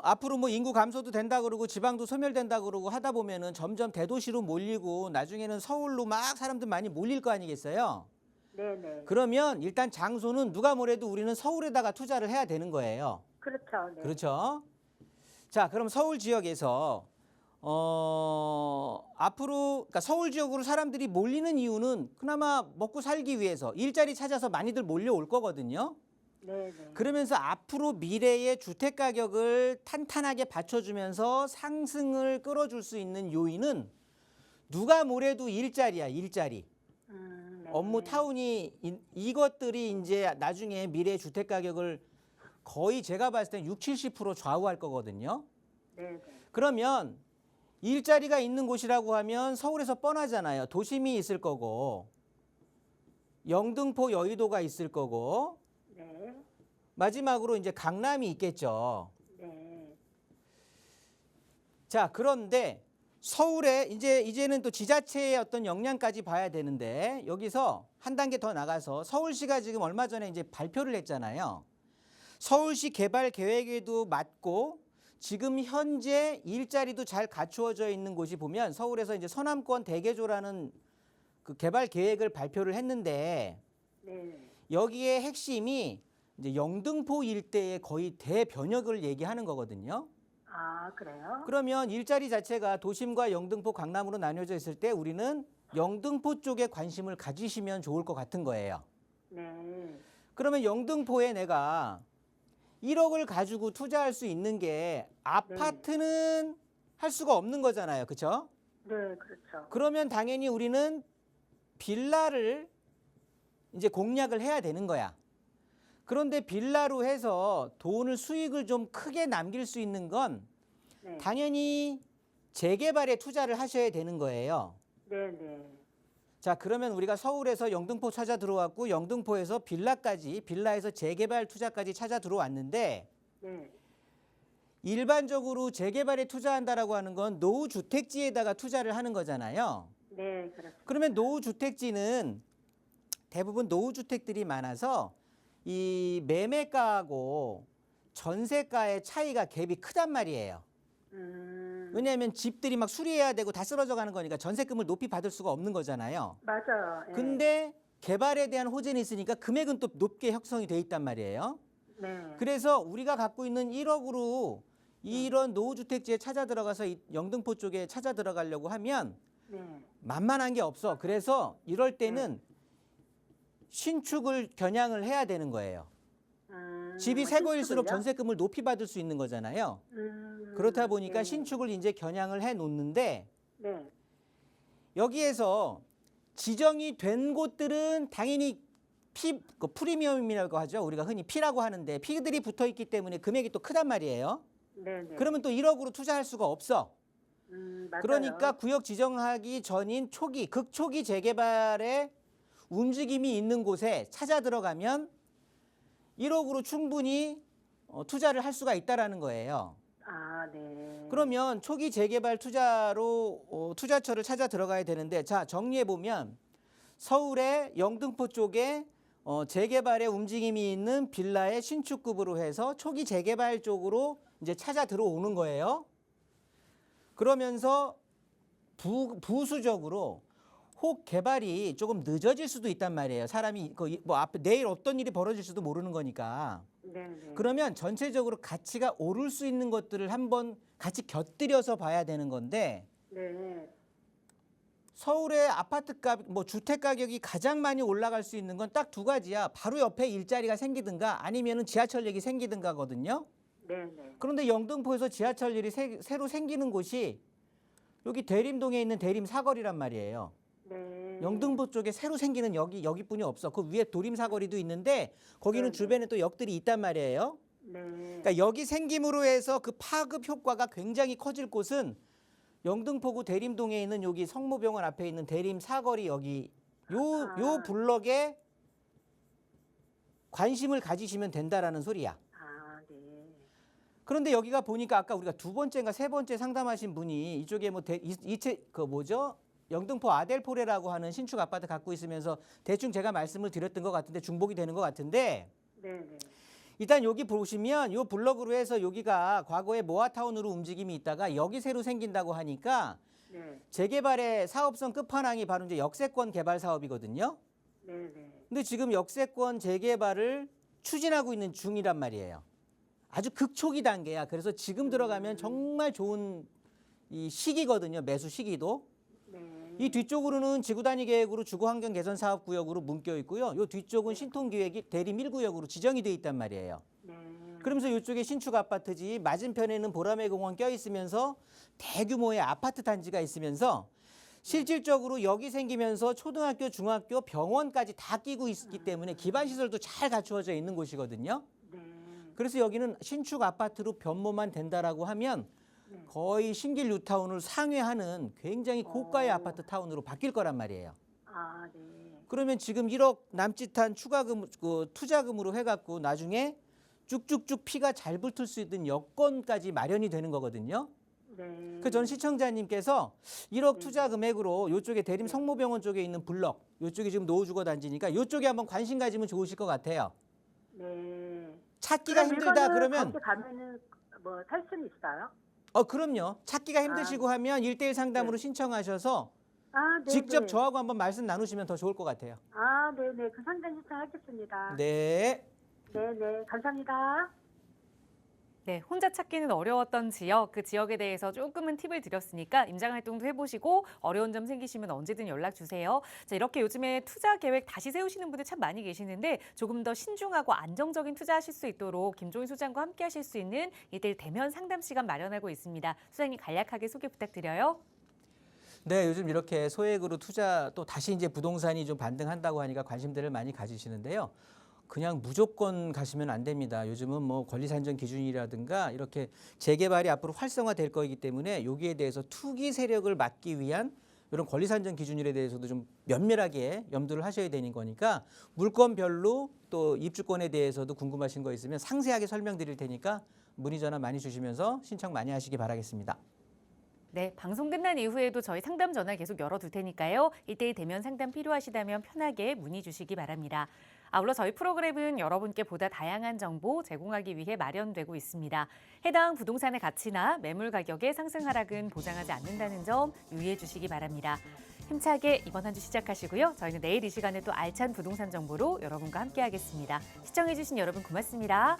앞으로 뭐 인구 감소도 된다 그러고 지방도 소멸된다 그러고 하다 보면은 점점 대도시로 몰리고 나중에는 서울로 막 사람들 많이 몰릴 거 아니겠어요? 네네. 그러면 일단 장소는 누가 뭐래도 우리는 서울에다가 투자를 해야 되는 거예요. 그렇죠. 네. 그렇죠? 자, 그럼 서울 지역에서 앞으로 그러니까 서울 지역으로 사람들이 몰리는 이유는 그나마 먹고 살기 위해서 일자리 찾아서 많이들 몰려올 거거든요. 네네. 그러면서 앞으로 미래의 주택 가격을 탄탄하게 받쳐주면서 상승을 끌어줄 수 있는 요인은 누가 뭐래도 일자리야, 일자리. 네. 업무 타운이 이것들이 이제 나중에 미래 주택 가격을 거의 제가 봤을 때 60-70% 좌우할 거거든요. 네네. 그러면 일자리가 있는 곳이라고 하면 서울에서 뻔하잖아요. 도심이 있을 거고 영등포 여의도가 있을 거고 네. 마지막으로 이제 강남이 있겠죠. 네. 자, 그런데 서울에 이제는 또 지자체의 어떤 역량까지 봐야 되는데 여기서 한 단계 더 나가서 서울시가 지금 얼마 전에 이제 발표를 했잖아요. 서울시 개발 계획에도 맞고 지금 현재 일자리도 잘 갖추어져 있는 곳이 보면 서울에서 이제 서남권 대개조라는 그 개발 계획을 발표를 했는데 네. 여기에 핵심이 이제 영등포 일대의 거의 대변역을 얘기하는 거거든요. 아, 그래요? 그러면 일자리 자체가 도심과 영등포, 강남으로 나뉘어져 있을 때 우리는 영등포 쪽에 관심을 가지시면 좋을 것 같은 거예요. 네. 그러면 영등포에 내가 1억을 가지고 투자할 수 있는 게 아파트는 할 수가 없는 거잖아요. 그렇죠? 네, 그렇죠. 그러면 당연히 우리는 빌라를 이제 공략을 해야 되는 거야. 그런데 빌라로 해서 수익을 좀 크게 남길 수 있는 건 네. 당연히 재개발에 투자를 하셔야 되는 거예요. 네네. 자, 그러면 우리가 서울에서 영등포 찾아 들어왔고 영등포에서 빌라에서 재개발 투자까지 찾아 들어왔는데 네. 일반적으로 재개발에 투자한다라고 하는 건 노후주택지에다가 투자를 하는 거잖아요. 네, 그렇죠. 그러면 노후주택지는 대부분 노후주택들이 많아서 이 매매가하고 전세가의 차이가 갭이 크단 말이에요. 왜냐하면 집들이 막 수리해야 되고 다 쓰러져 가는 거니까 전세금을 높이 받을 수가 없는 거잖아요. 맞아요. 예. 근데 개발에 대한 호재는 있으니까 금액은 또 높게 형성이 돼 있단 말이에요. 네. 그래서 우리가 갖고 있는 1억으로 이런 노후주택지에 찾아 들어가서 이 영등포 쪽에 찾아 들어가려고 하면 네. 만만한 게 없어. 그래서 이럴 때는 신축을 겨냥을 해야 되는 거예요. 집이 새 거일수록 신축을요? 전세금을 높이 받을 수 있는 거잖아요. 음, 그렇다 보니까 네. 신축을 이제 겨냥을 해 놓는데 네. 여기에서 지정이 된 곳들은 당연히 그 프리미엄이라고 하죠. 우리가 흔히 P라고 하는데 P들이 붙어 있기 때문에 금액이 또 크단 말이에요. 네. 네. 그러면 또 1억으로 투자할 수가 없어. 맞아요. 그러니까 구역 지정하기 전인 초기, 극초기 재개발의 움직임이 있는 곳에 찾아 들어가면 1억으로 충분히 투자를 할 수가 있다라는 거예요. 아, 네. 그러면 초기 재개발 투자로 투자처를 찾아 들어가야 되는데, 자, 정리해 보면 서울의 영등포 쪽에 재개발의 움직임이 있는 빌라의 신축급으로 해서 초기 재개발 쪽으로 이제 찾아 들어오는 거예요. 그러면서 부수적으로 혹 개발이 조금 늦어질 수도 있단 말이에요. 사람이 뭐 앞에 내일 어떤 일이 벌어질 수도 모르는 거니까. 네. 네. 그러면 전체적으로 가치가 오를 수 있는 것들을 한번 같이 곁들여서 봐야 되는 건데, 네. 서울의 아파트값, 뭐 주택 가격이 가장 많이 올라갈 수 있는 건 딱 두 가지야. 바로 옆에 일자리가 생기든가 아니면은 지하철역이 생기든가거든요. 네. 네. 그런데 영등포에서 지하철역이 새로 생기는 곳이 여기 대림동에 있는 대림 사거리란 말이에요. 네. 영등포 쪽에 새로 생기는 여기뿐이 없어. 그 위에 도림 사거리도 있는데 거기는 네. 주변에 또 역들이 있단 말이에요. 네. 그러니까 여기 생김으로 해서 그 파급 효과가 굉장히 커질 곳은 영등포구 대림동에 있는 여기 성모병원 앞에 있는 대림 사거리 여기 요 블럭에 관심을 가지시면 된다라는 소리야. 아, 네. 그런데 여기가 보니까 아까 우리가 두 번째인가 세 번째 상담하신 분이 이쪽에 뭐 영등포 아델포레라고 하는 신축 아파트 갖고 있으면서 대충 제가 말씀을 드렸던 것 같은데 중복이 되는 것 같은데, 네. 네. 일단 여기 보시면 요 블럭으로 해서 여기가 과거에 모아타운으로 움직임이 있다가 여기 새로 생긴다고 하니까 네. 재개발의 사업성 끝판왕이 바로 이제 역세권 개발 사업이거든요. 네. 네. 근데 지금 역세권 재개발을 추진하고 있는 중이란 말이에요. 아주 극초기 단계야. 그래서 지금 들어가면 정말 좋은 이 시기거든요. 매수 시기도. 네. 이 뒤쪽으로는 지구단위 계획으로 주거환경 개선 사업 구역으로 묶여 있고요. 요 뒤쪽은 신통기획이 대림 1구역으로 지정이 돼 있단 말이에요. 네. 그러면서 이쪽에 신축 아파트지, 맞은편에는 보라매 공원 껴 있으면서 대규모의 아파트 단지가 있으면서 실질적으로 여기 생기면서 초등학교, 중학교, 병원까지 다 끼고 있기 때문에 기반 시설도 잘 갖추어져 있는 곳이거든요. 네. 그래서 여기는 신축 아파트로 변모만 된다라고 하면 거의 신길 뉴타운을 상회하는 굉장히 고가의 아파트 타운으로 바뀔 거란 말이에요. 아, 네. 그러면 지금 1억 남짓한 추가금, 투자금으로 해갖고 나중에 쭉쭉쭉 피가 잘 붙을 수 있는 여건까지 마련이 되는 거거든요. 네. 그 전 시청자님께서 1억 투자 금액으로 이쪽에 대림 성모병원 쪽에 있는 블럭, 이쪽이 지금 노후주거 단지니까 이쪽에 한번 관심 가지면 좋으실 것 같아요. 네. 찾기가 그럼 힘들다 이거는 그러면 거기 가면은 뭐 살 수는 있어요? 그럼요. 찾기가 힘드시고 하면 1대1 상담으로 신청하셔서 아, 네. 직접 네. 저하고 한번 말씀 나누시면 더 좋을 것 같아요. 아, 네, 네. 그 상담 신청하겠습니다. 네. 네, 네. 감사합니다. 네, 혼자 찾기는 어려웠던 지역, 그 지역에 대해서 조금은 팁을 드렸으니까 임장 활동도 해보시고 어려운 점 생기시면 언제든 연락 주세요. 자, 이렇게 요즘에 투자 계획 다시 세우시는 분들 참 많이 계시는데 조금 더 신중하고 안정적인 투자하실 수 있도록 김종인 소장과 함께 하실 수 있는 1대1 대면 상담 시간 마련하고 있습니다. 소장님 간략하게 소개 부탁드려요. 네, 요즘 이렇게 소액으로 투자 또 다시 이제 부동산이 좀 반등한다고 하니까 관심들을 많이 가지시는데요. 그냥 무조건 가시면 안 됩니다. 요즘은 뭐 권리산정 기준이라든가 이렇게 재개발이 앞으로 활성화될 거이기 때문에 여기에 대해서 투기 세력을 막기 위한 이런 권리산정 기준일에 대해서도 좀 면밀하게 염두를 하셔야 되는 거니까 물건별로 또 입주권에 대해서도 궁금하신 거 있으면 상세하게 설명드릴 테니까 문의 전화 많이 주시면서 신청 많이 하시기 바라겠습니다. 네, 방송 끝난 이후에도 저희 상담 전화 계속 열어둘 테니까요. 1:1 대면 상담 필요하시다면 편하게 문의 주시기 바랍니다. 아울러 저희 프로그램은 여러분께 보다 다양한 정보 제공하기 위해 마련되고 있습니다. 해당 부동산의 가치나 매물 가격의 상승 하락은 보장하지 않는다는 점 유의해 주시기 바랍니다. 힘차게 이번 한 주 시작하시고요. 저희는 내일 이 시간에 또 알찬 부동산 정보로 여러분과 함께하겠습니다. 시청해 주신 여러분 고맙습니다.